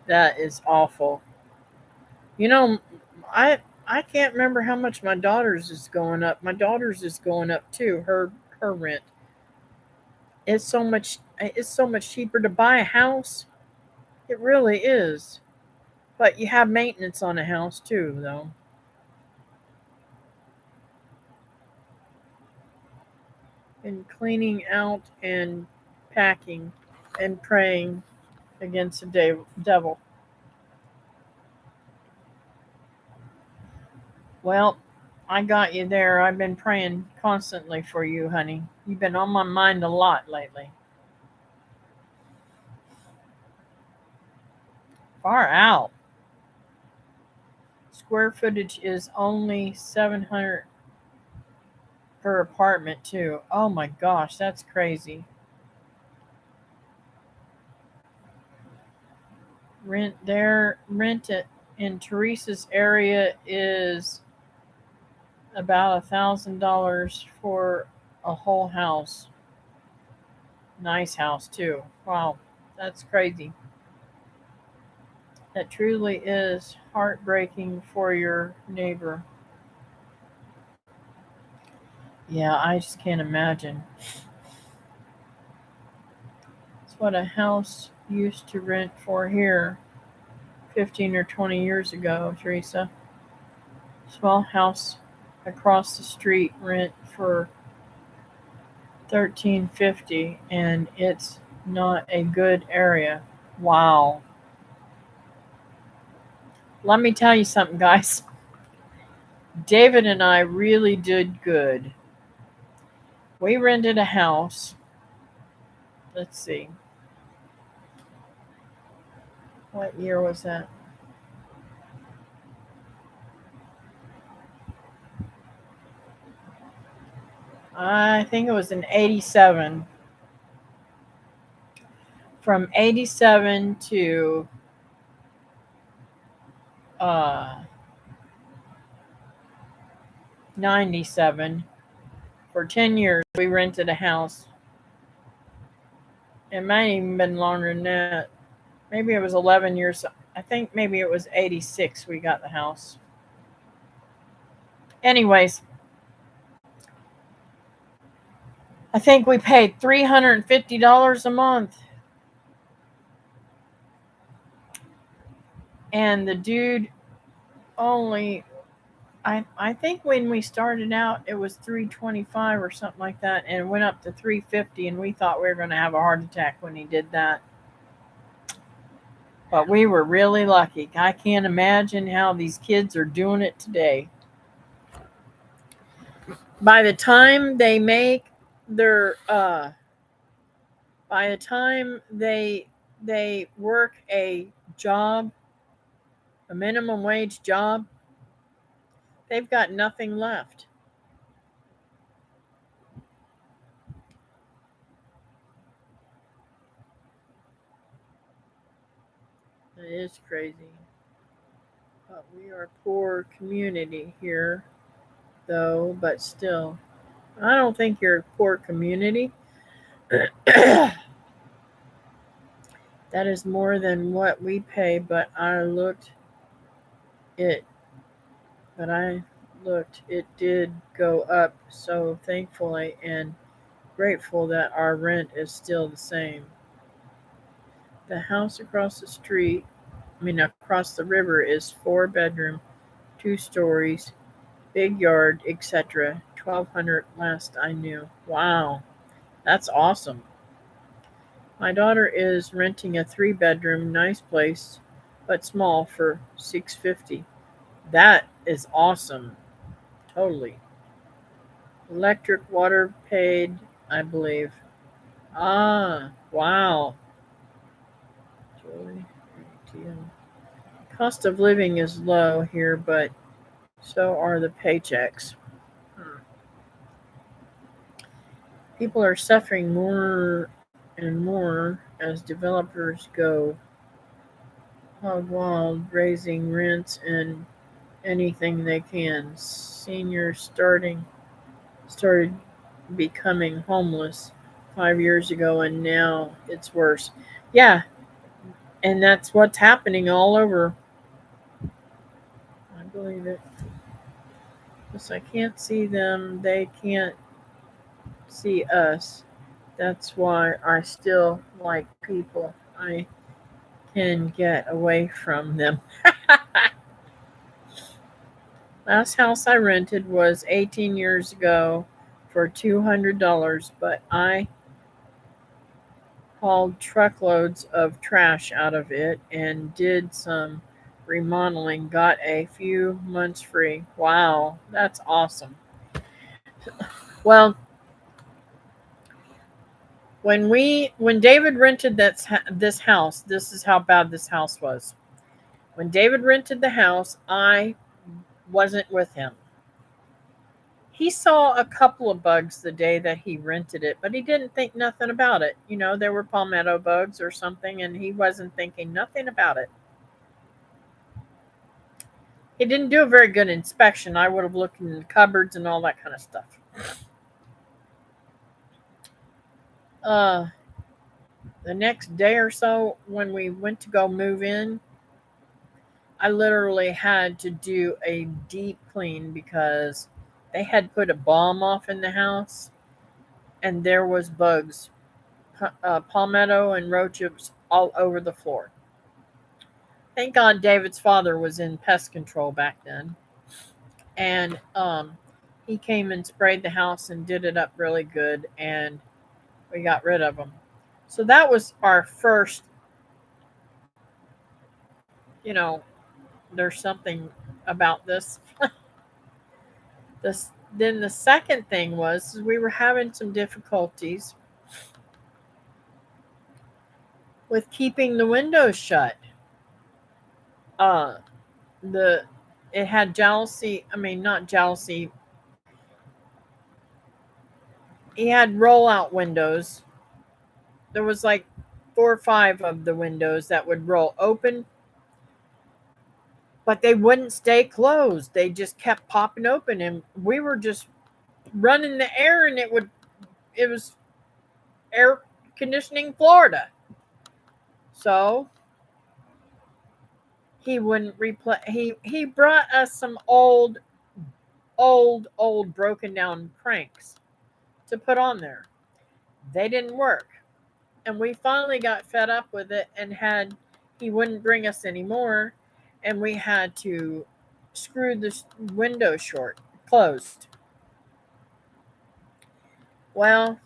that is awful. You know, I I can't remember how much my daughter's is going up. My daughter's is going up too. Her rent. It's so much cheaper to buy a house. It really is. But you have maintenance on a house too, though. And cleaning out and packing and praying against the devil. Well, I got you there. I've been praying constantly for you, honey. You've been on my mind a lot lately. Far out. Square footage is only 700 per apartment, too. Oh my gosh, that's crazy. Rent it in Teresa's area is about $1,000 for a whole house. Nice house too. Wow, that's crazy. That truly is heartbreaking for your neighbor. Yeah, I just can't imagine. It's what a house used to rent for here 15 or 20 years ago, Teresa. Small house across the street rent for 1350, and it's not a good area. Wow. Let me tell you something, guys. David and I really did good. We rented a house. Let's see. What year was that? I think it was in 87. From 87 to uh, 97. For 10 years, we rented a house. It might even been longer than that. Maybe it was 11 years. I think maybe it was 86 we got the house. Anyways, I think we paid $350 a month. And the dude only, I think when we started out it was 325 or something like that, and it went up to 350, and we thought we were going to have a heart attack when he did that. But we were really lucky. I can't imagine how these kids are doing it today. By the time they make their by the time they work a job, a minimum wage job, they've got nothing left. It is crazy. But we are a poor community here, though, but still. I don't think you're a poor community. That is more than what we pay, it but I looked it did go up, so thankfully and grateful that our rent is still the same. The house across the street, across the river, is 4 bedroom, 2 stories, big yard, etc. 1,200 last I knew. Wow, that's awesome. My daughter is renting a 3 bedroom, nice place, but small for $650. That is awesome. Totally. Electric water paid, I believe. Ah, wow. Joy, ATM. Cost of living is low here, but so are the paychecks. Hmm. People are suffering more and more as developers go hog wild, raising rents and anything they can. Seniors started becoming homeless 5 years ago, and now it's worse. Yeah, and that's what's happening all over. I believe it. Because I can't see them, they can't see us. That's why I still like people. I can get away from them. Last house I rented was 18 years ago for $200, but I hauled truckloads of trash out of it and did some remodeling. Got a few months free. Wow, that's awesome. Well, when David rented this house, this is how bad this house was. When David rented the house, I wasn't with him. He saw a couple of bugs the day that he rented it, but he didn't think nothing about it. You know, there were palmetto bugs or something, and he wasn't thinking nothing about it. He didn't do a very good inspection. I would have looked in the cupboards and all that kind of stuff. Uh, the next day or so, when we went to go move in, I literally had to do a deep clean because they had put a bomb off in the house, and there was bugs, palmetto and roaches all over the floor. Thank God David's father was in pest control back then, and he came and sprayed the house and did it up really good, and we got rid of them. So that was our first, you know, there's something about this. This then the second thing was we were having some difficulties with keeping the windows shut. Uh the it had jealousy, I mean not jealousy. He had rollout windows. There was like 4 or 5 of the windows that would roll open, but they wouldn't stay closed. They just kept popping open, and we were just running the air, and it was air conditioning Florida. So he wouldn't replace. He brought us some old broken down cranks to put on there. They didn't work, and we finally got fed up with it and had he wouldn't bring us anymore, and we had to screw the window short closed. Well,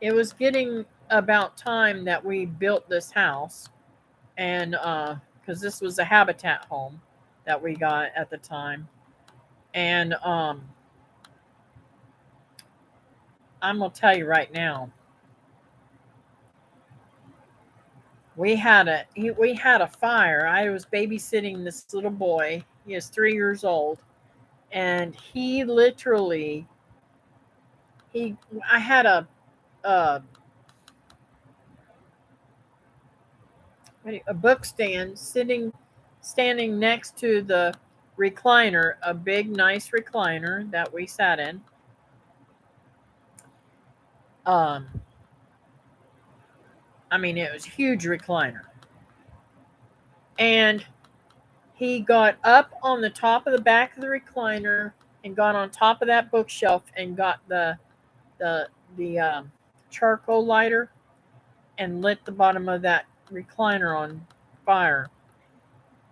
it was getting about time that we built this house, and because this was a habitat home that we got at the time, and I'm gonna tell you right now, we had a fire. I was babysitting this little boy. He is 3 years old, and he literally he I had a a book stand standing next to the recliner, a big nice recliner that we sat in. Um, I mean, it was a huge recliner, and he got up on the top of the back of the recliner and got on top of that bookshelf and got the the charcoal lighter and lit the bottom of that recliner on fire.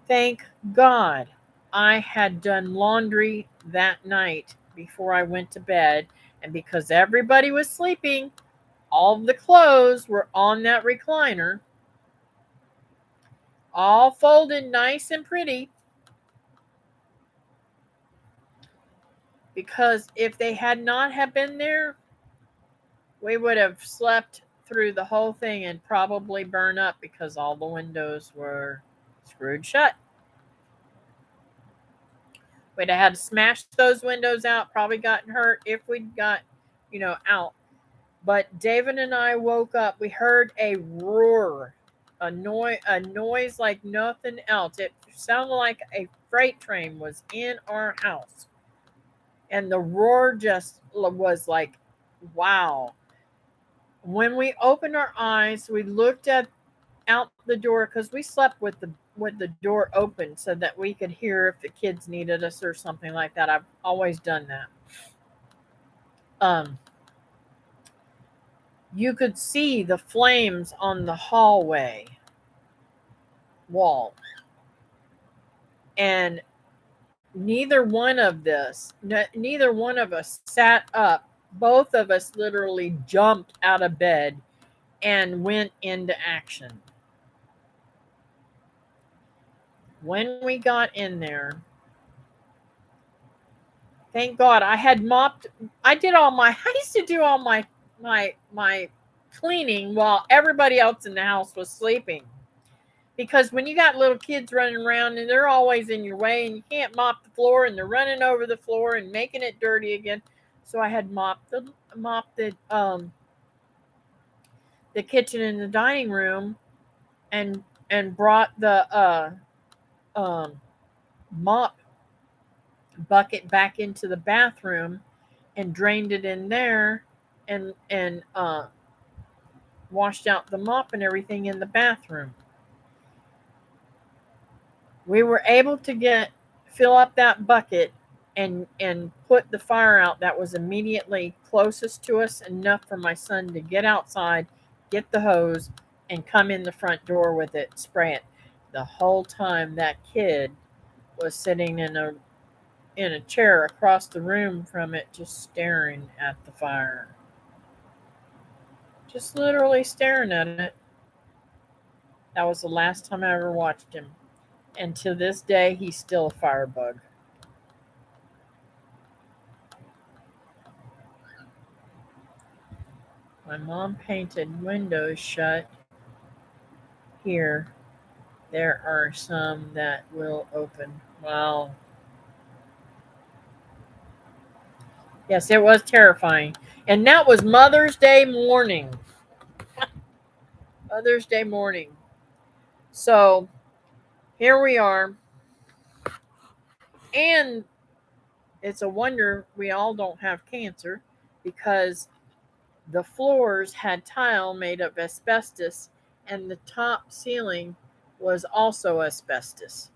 Thank God I had done laundry that night before I went to bed, and because everybody was sleeping, all of the clothes were on that recliner. all folded nice and pretty. Because if they had not have been there, we would have slept through the whole thing and probably burn up because all the windows were screwed shut. We'd have had to smash those windows out, probably gotten hurt if we'd got, out. But David and I woke up. We heard a roar, a noise like nothing else. It sounded like a freight train was in our house. And the roar just was like, wow. When we opened our eyes, we looked out the door because we slept with the door open so that we could hear if the kids needed us or something like that. I've always done that. You could see the flames on the hallway wall, and neither one of us sat up. Both of us literally jumped out of bed and went into action. When we got in there, thank God I had mopped. I used to do all my cleaning while everybody else in the house was sleeping. Because when you got little kids running around and they're always in your way and you can't mop the floor and they're running over the floor and making it dirty again. So I had mopped the kitchen and the dining room and brought the mop bucket back into the bathroom and drained it in there and washed out the mop and everything in the bathroom. We were able to fill up that bucket and put the fire out that was immediately closest to us, enough for my son to get outside, get the hose, and come in the front door with it, spray it. The whole time that kid was sitting in a chair across the room from it, just staring at the fire. Just literally staring at it. That was the last time I ever watched him. And to this day, he's still a firebug. My mom painted windows shut. Here, there are some that will open. Wow. Yes, it was terrifying. And that was Mother's Day morning. Mother's Day morning. So, here we are. And it's a wonder we all don't have cancer, because the floors had tile made of asbestos and the top ceiling was also asbestos.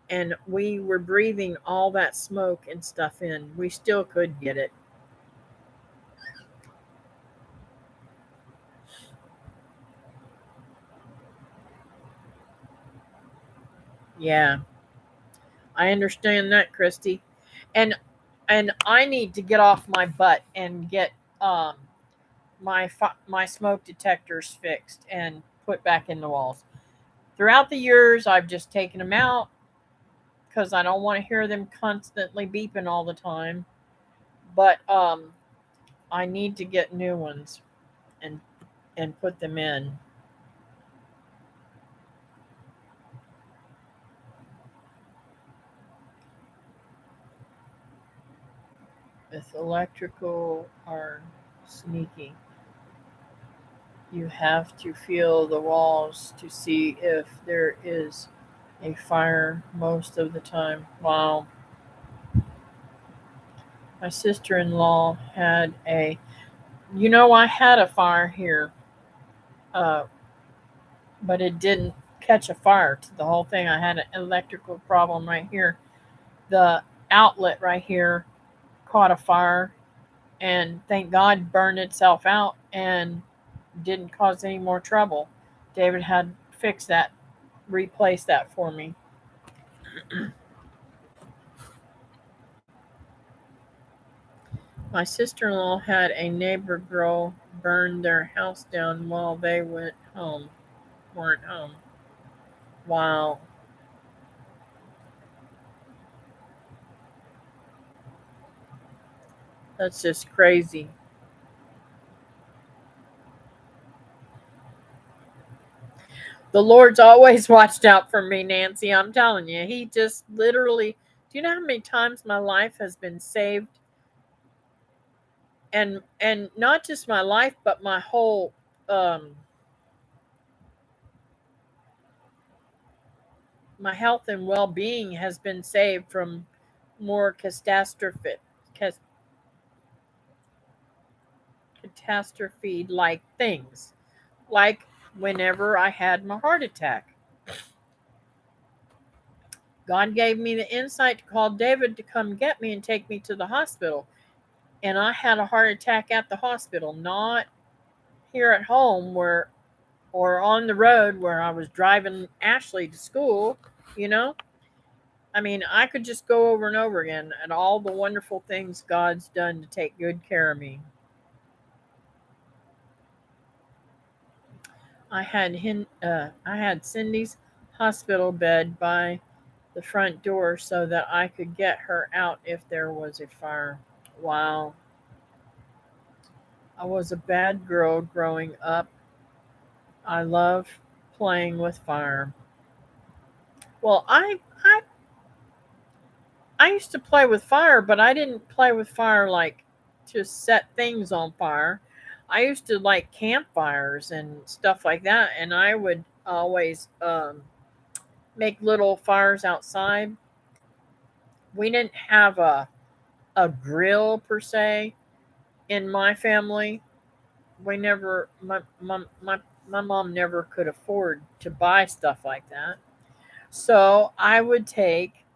And we were breathing all that smoke and stuff in. We still could get it. Yeah, I understand that, Christy. And I need to get off my butt and get my smoke detectors fixed and put back in the walls. Throughout the years, I've just taken them out because I don't want to hear them constantly beeping all the time. But I need to get new ones and put them in. With electrical are sneaky. You have to feel the walls to see if there is a fire most of the time. Wow. My sister-in-law had I had a fire here, uh, but it didn't catch a fire to the whole thing. I had an electrical problem right here. The outlet right here caught a fire, and thank God burned itself out and didn't cause any more trouble. David had fixed that, replaced that for me. My sister-in-law had a neighbor girl burn their house down while they weren't home. Wow. That's just crazy. The Lord's always watched out for me, Nancy. I'm telling you. He just literally, do you know how many times my life has been saved? And not just my life, but my whole my health and well-being has been saved from more catastrophe like things. Like whenever I had my heart attack. God gave me the insight to call David to come get me and take me to the hospital. And I had a heart attack at the hospital, not here at home where or on the road where I was driving Ashley to school, you know? I mean, I could just go over and over again at all the wonderful things God's done to take good care of me. I had Cindy's hospital bed by the front door so that I could get her out if there was a fire. Wow. I was a bad girl growing up. I love playing with fire. Well, I used to play with fire, but I didn't play with fire like to set things on fire. I used to like campfires and stuff like that, and I would always make little fires outside. We didn't have a grill per se in my family. We never my mom never could afford to buy stuff like that. So I would take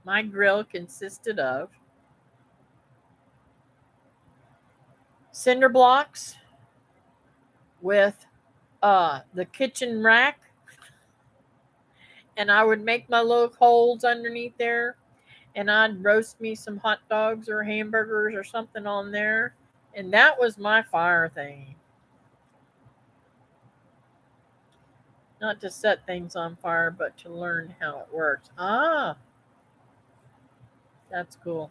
my grill consisted of cinder blocks with the kitchen rack, and I would make my little holes underneath there, and I'd roast me some hot dogs or hamburgers or something on there, and that was my fire thing. Not to set things on fire, but to learn how it works. Ah, that's cool.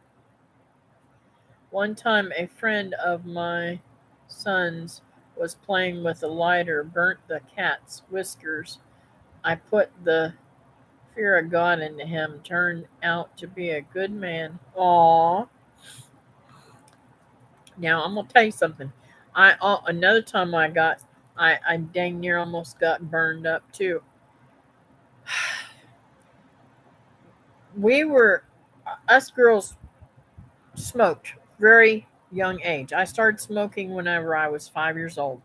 One time, a friend of my son's was playing with a lighter, burnt the cat's whiskers. I put the fear of God into him, turned out to be a good man. Aw. Now I'm gonna tell you something. Another time I dang near almost got burned up too. We were us girls smoked very young age. I started smoking whenever I was 5 years old.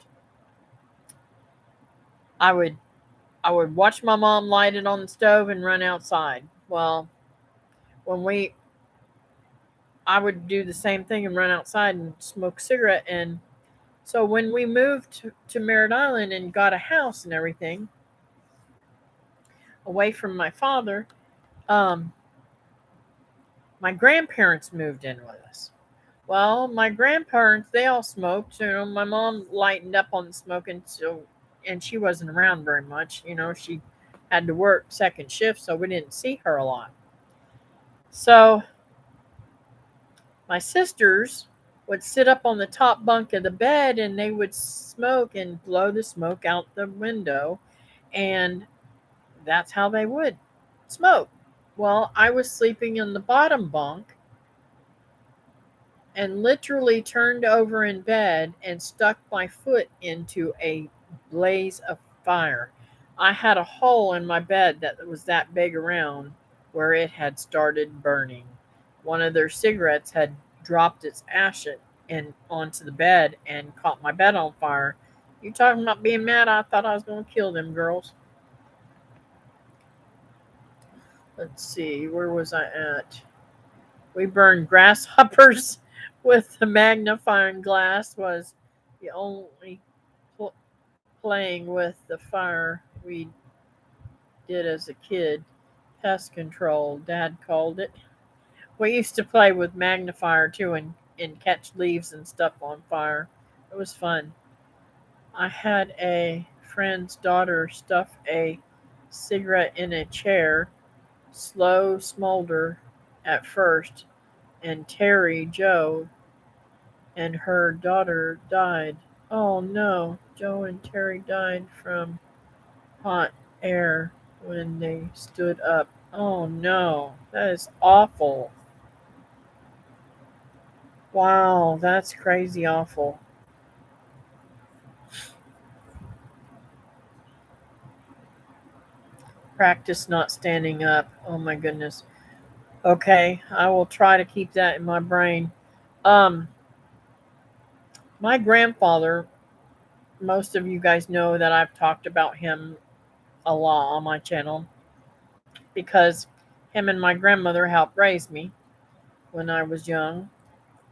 I would I would watch my mom light it on the stove and run outside. Well, when we I would do the same thing and run outside and smoke a cigarette. And so when we moved to Merritt Island and got a house and everything away from my father, um, my grandparents moved in with us. Well, my grandparents, they all smoked. You know, my mom lightened up on the smoking, so and she wasn't around very much. You know, she had to work second shift, so we didn't see her a lot. So my sisters would sit up on the top bunk of the bed and they would smoke and blow the smoke out the window, and that's how they would smoke. Well, I was sleeping in the bottom bunk and literally turned over in bed and stuck my foot into a blaze of fire. I had a hole in my bed that was that big around where it had started burning. One of their cigarettes had dropped its ash in onto the bed and caught my bed on fire. You talking about being mad? I thought I was going to kill them girls. Let's see, where was I at? We burned grasshoppers with the magnifying glass was the only pl- playing with the fire we did as a kid. Pest control, Dad called it. We used to play with magnifier too and catch leaves and stuff on fire. It was fun. I had a friend's daughter stuff a cigarette in a chair, slow smolder at first, and Terry Joe and her daughter died. Oh no, Joe and Terry died from hot air when they stood up. Oh no, that is awful. Wow, that's crazy awful. Practice not standing up. Oh my goodness. Okay, I will try to keep that in my brain. Um, my grandfather, most of you guys know that I've talked about him a lot on my channel because him and my grandmother helped raise me when I was young,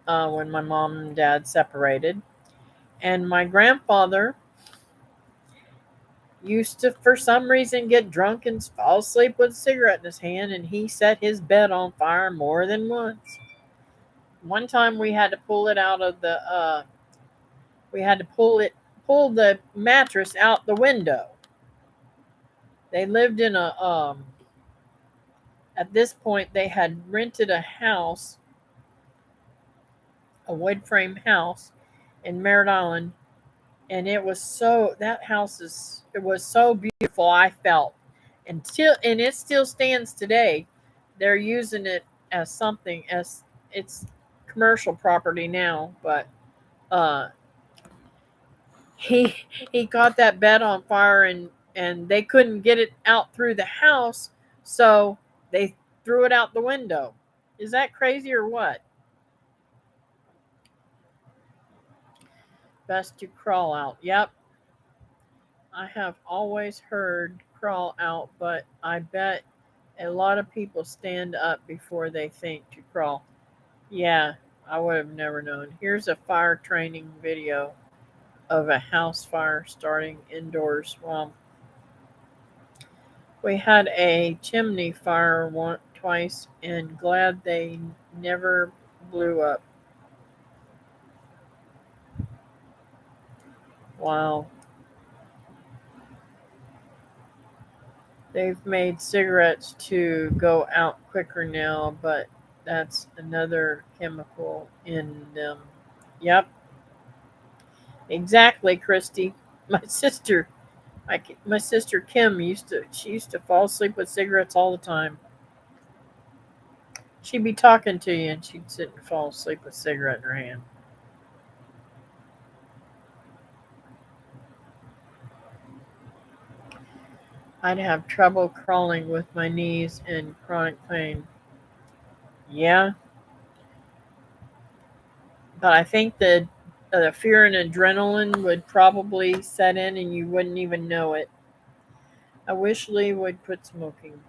when my mom and dad separated. And my grandfather used to, for some reason, get drunk and fall asleep with a cigarette in his hand, and he set his bed on fire more than once. One time we had to pull it out of the, we had to pull the mattress out the window. They lived in at this point, they had rented a house, a wood frame house in Merritt Island, and it was so, that house is, it was so beautiful, I felt. And it still stands today. They're using it as something, as it's commercial property now, but uh he he caught that bed on fire, and they couldn't get it out through the house, so they threw it out the window. Is that crazy or what? Best to crawl out. Yep, I have always heard crawl out, but I bet a lot of people stand up before they think to crawl. Yeah, I would have never known. Here's a fire training video of a house fire starting indoors. Well, we had a chimney fire twice, and glad they never blew up. Wow. They've made cigarettes to go out quicker now, but that's another chemical in them. Yep, exactly, Christy. My sister, my sister Kim she used to fall asleep with cigarettes all the time. She'd be talking to you and she'd sit and fall asleep with a cigarette in her hand. I'd have trouble crawling with my knees in chronic pain. Yeah, but I think the fear and adrenaline would probably set in and you wouldn't even know it. I wish Lee would quit smoking.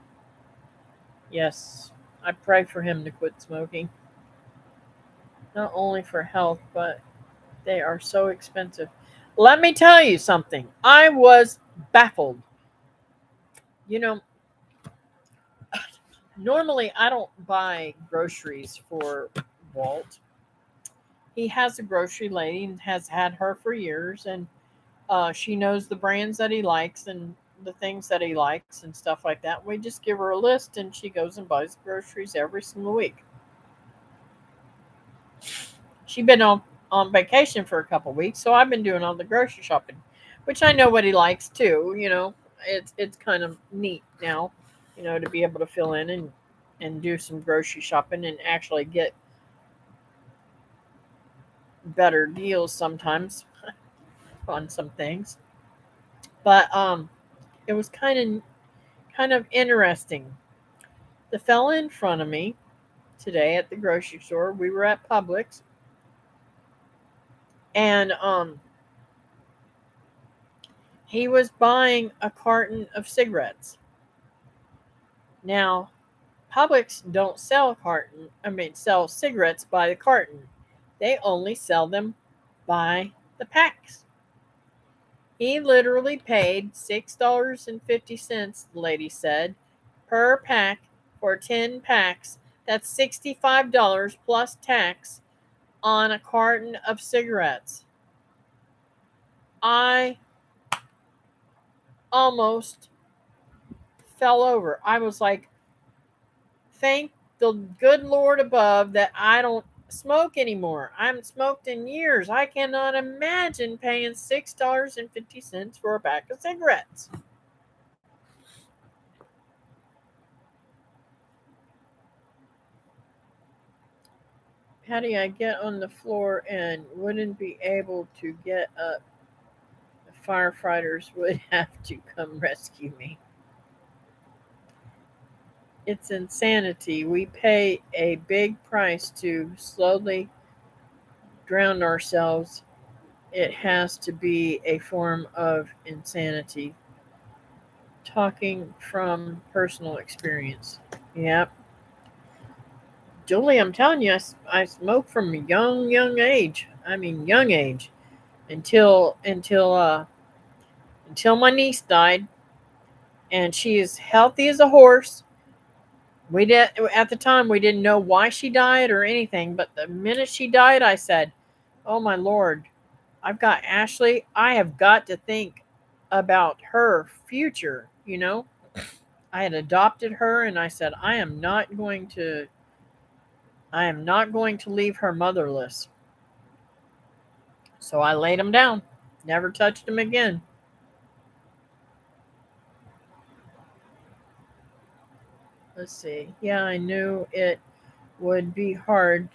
Yes, I pray for him to quit smoking. Not only for health, but they are so expensive. Let me tell you something. I was baffled. You know, normally I don't buy groceries for Walt. He has a grocery lady and has had her for years, and she knows the brands that he likes and the things that he likes and stuff like that. We just give her a list, and she goes and buys groceries every single week. She's been on vacation for a couple weeks, so I've been doing all the grocery shopping, which I know what he likes too. It's kind of neat now, to be able to fill in and do some grocery shopping and actually get better deals sometimes on some things. But it was kind of interesting. The fella in front of me today at the grocery store, we were at Publix, and he was buying a carton of cigarettes. Now, Publix don't sell cigarettes by the carton. They only sell them by the packs. He literally paid $6.50, the lady said, per pack for 10 packs. That's $65 plus tax on a carton of cigarettes. I almost fell over. I was like, thank the good Lord above that I don't smoke anymore. I haven't smoked in years. I cannot imagine paying $6.50 for a pack of cigarettes. Patty, I get on the floor and wouldn't be able to get up. The firefighters would have to come rescue me. It's insanity. We pay a big price to slowly drown ourselves. It has to be a form of insanity. Talking from personal experience. Yep. Julie, I'm telling you, I smoked from a young age. I mean, young age. Until my niece died, and she is healthy as a horse. We did at the time we didn't know why she died or anything, but the minute she died, I said, "Oh my Lord, I've got Ashley. I have got to think about her future." I had adopted her, and I said, I am not going to leave her motherless. So I laid him down, never touched him again. Let's see. Yeah, I knew it would be hard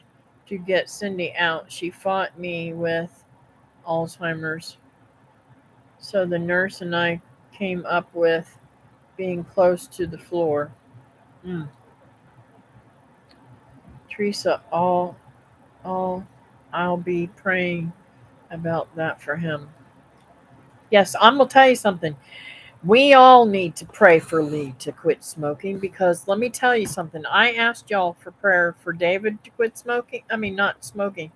to get Cindy out. She fought me with Alzheimer's. So the nurse and I came up with being close to the floor. Mm. Teresa, all, I'll be praying about that for him. Yes, I'm gonna tell you something. We all need to pray for Lee to quit smoking because let me tell you something. I asked y'all for prayer for David to quit smoking. I mean, not smoking,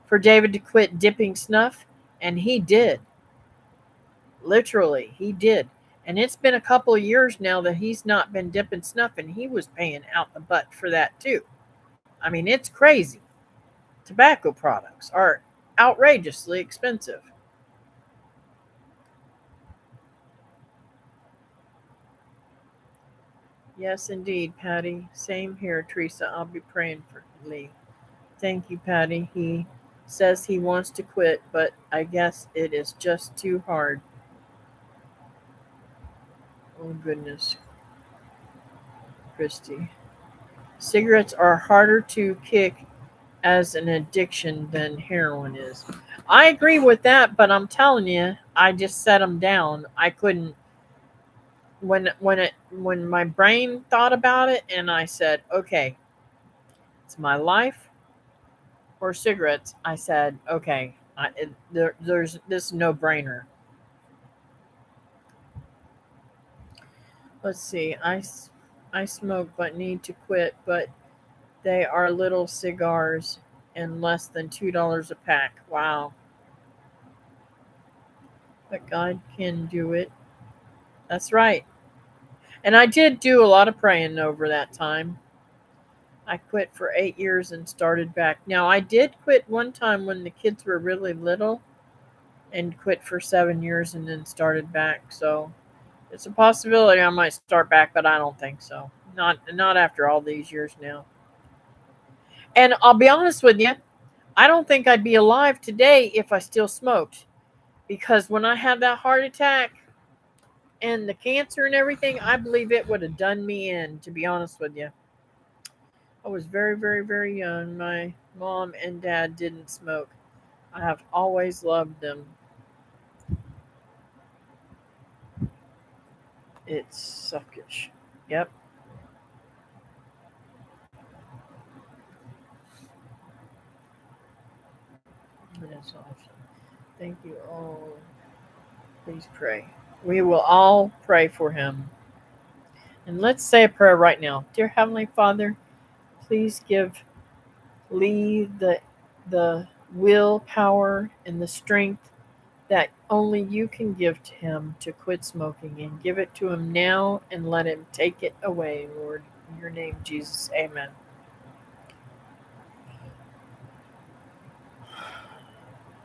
for David to quit dipping snuff, and he did. Literally, he did. And it's been a couple of years now that he's not been dipping snuff, and he was paying out the butt for that too. I mean, it's crazy. Tobacco products are outrageously expensive. Yes, indeed, Patty. Same here, Teresa. I'll be praying for Lee. Thank you, Patty. He says he wants to quit, but I guess it is just too hard. Oh, goodness, Christy. Cigarettes are harder to kick as an addiction than heroin is. I agree with that, but I'm telling you, I just set them down. I couldn't when my brain thought about it, and I said, okay, it's my life or cigarettes. I said, okay, there's this no brainer. Let's see. I smoke but need to quit, but they are little cigars and less than $2 a pack. Wow. But God can do it. That's right. And I did do a lot of praying over that time. I quit for 8 years and started back. Now, I did quit one time when the kids were really little and quit for 7 years and then started back. So it's a possibility I might start back, but I don't think so. Not after all these years now. And I'll be honest with you, I don't think I'd be alive today if I still smoked. Because when I had that heart attack and the cancer and everything, I believe it would have done me in, to be honest with you. I was very, very, very young. My mom and dad didn't smoke. I have always loved them. It's suckish. Yep, that's awesome. Thank you all. Please pray. We will all pray for him. And let's say a prayer right now. Dear Heavenly Father, please give Lee the willpower and the strength that only you can give to him to quit smoking, and give it to him now and let him take it away, Lord. In your name, Jesus. Amen.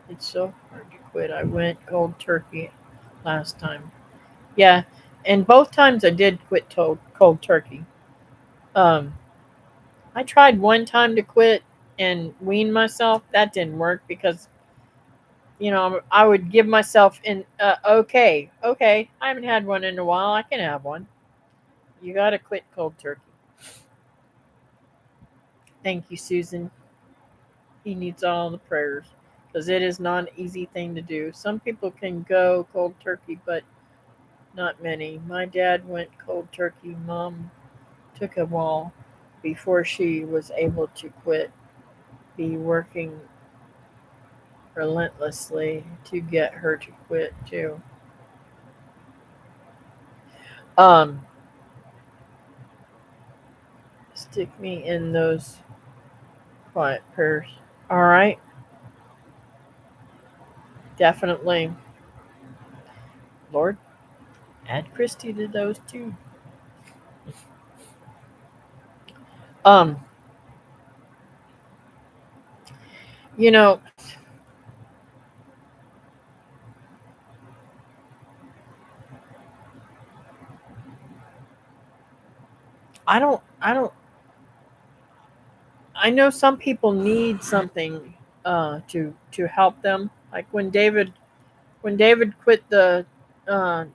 It's so hard to quit. I went cold turkey last time. Yeah, and both times I did quit cold turkey. Um, I tried one time to quit and wean myself. That didn't work because I would give myself okay, I haven't had one in a while. I can have one. You got to quit cold turkey. Thank you, Susan. He needs all the prayers because it is not an easy thing to do. Some people can go cold turkey, but not many. My dad went cold turkey. Mom took a while before she was able to quit, be working relentlessly to get her to quit too. Um, Stick me in those quiet prayers. All right, definitely. Lord, add Christy to those too. Um, you know, I don't I know some people need something to help them. Like when David quit the uh,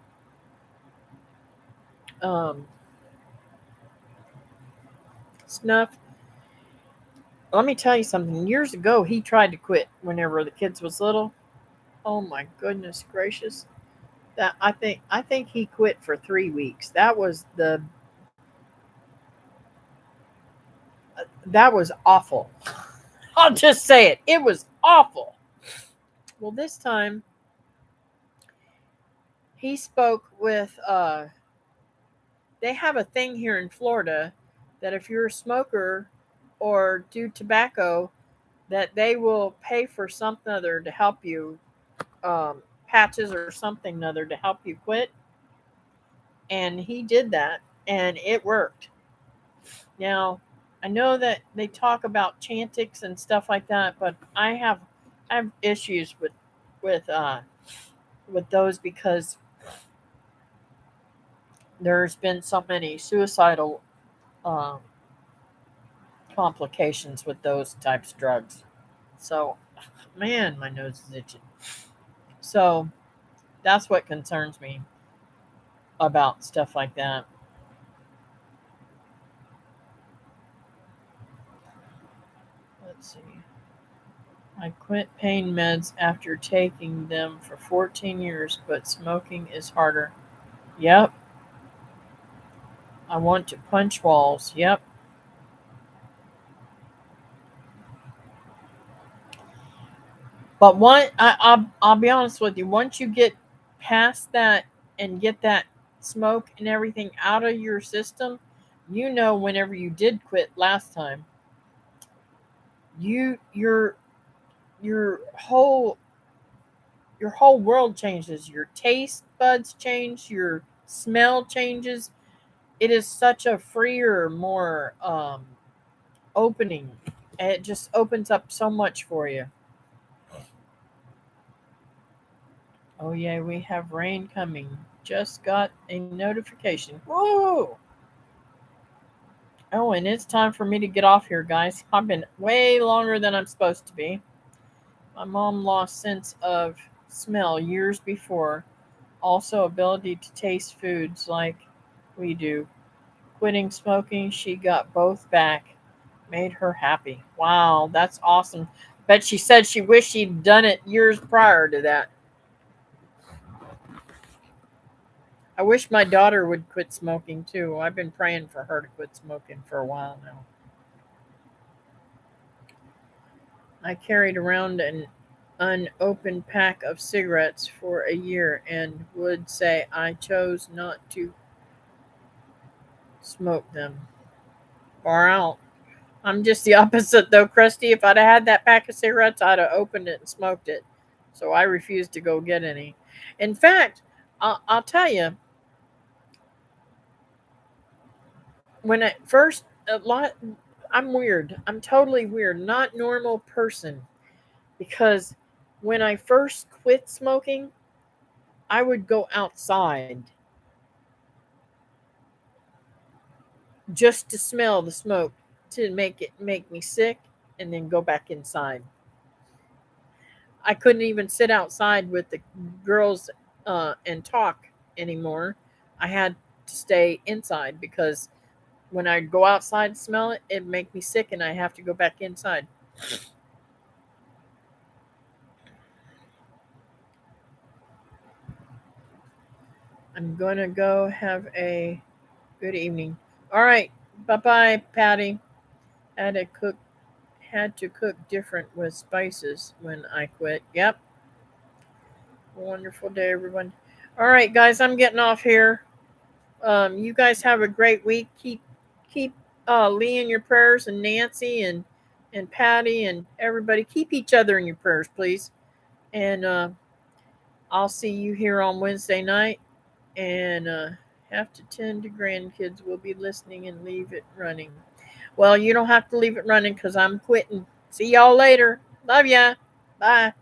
um, snuff. Let me tell you something. Years ago, he tried to quit whenever the kids was little. Oh my goodness gracious! That I think he quit for 3 weeks. That was awful. I'll just say it. It was awful. Well, this time he spoke with. They have a thing here in Florida that if you're a smoker or do tobacco, that they will pay for something other to help you, patches or something other to help you quit. And he did that, and it worked. Now, I know that they talk about Chantix and stuff like that, but I have issues with uh, with those because there's been so many suicidal uh, complications with those types of drugs. So, man, my nose is itching. So that's what concerns me about stuff like that. Let's see. I quit pain meds after taking them for 14 years, but smoking is harder. Yep. I want to punch walls. Yep. But I'll be honest with you. Once you get past that and get that smoke and everything out of your system, whenever you did quit last time, you your whole your whole world changes. Your taste buds change. Your smell changes. It is such a freer, more opening. It just opens up so much for you. Oh yeah, we have rain coming. Just got a notification. Whoa! Oh, and it's time for me to get off here, guys. I've been way longer than I'm supposed to be. My mom lost sense of smell years before. Also, ability to taste foods like we do. Quitting smoking, she got both back. Made her happy. Wow, that's awesome. But she said she wished she'd done it years prior to that. I wish my daughter would quit smoking too. I've been praying for her to quit smoking for a while now. I carried around an unopened pack of cigarettes for a year and would say I chose not to smoke them. Far out. I'm just the opposite though, Krusty. If I'd have had that pack of cigarettes, I'd have opened it and smoked it. So I refuse to go get any. In fact, I'll tell you, when I first, a lot, I'm weird. I'm totally weird. Not normal person. Because when I first quit smoking, I would go outside. just to smell the smoke, to make me sick, and then go back inside. I couldn't even sit outside with the girls and talk anymore. I had to stay inside because when I go outside and smell it, it make me sick, and I have to go back inside. I'm gonna go have a good evening. All right, bye bye, Patty. Had to cook had to cook different with spices when I quit. Yep. Wonderful day, everyone. All right, guys, I'm getting off here. You guys have a great week. Keep Lee in your prayers, and Nancy and Patty and everybody. Keep each other in your prayers, please. And I'll see you here on Wednesday night. And have to tend to grandkids. Will be listening and leave it running. Well, you don't have to leave it running because I'm quitting. See y'all later. Love ya. Bye.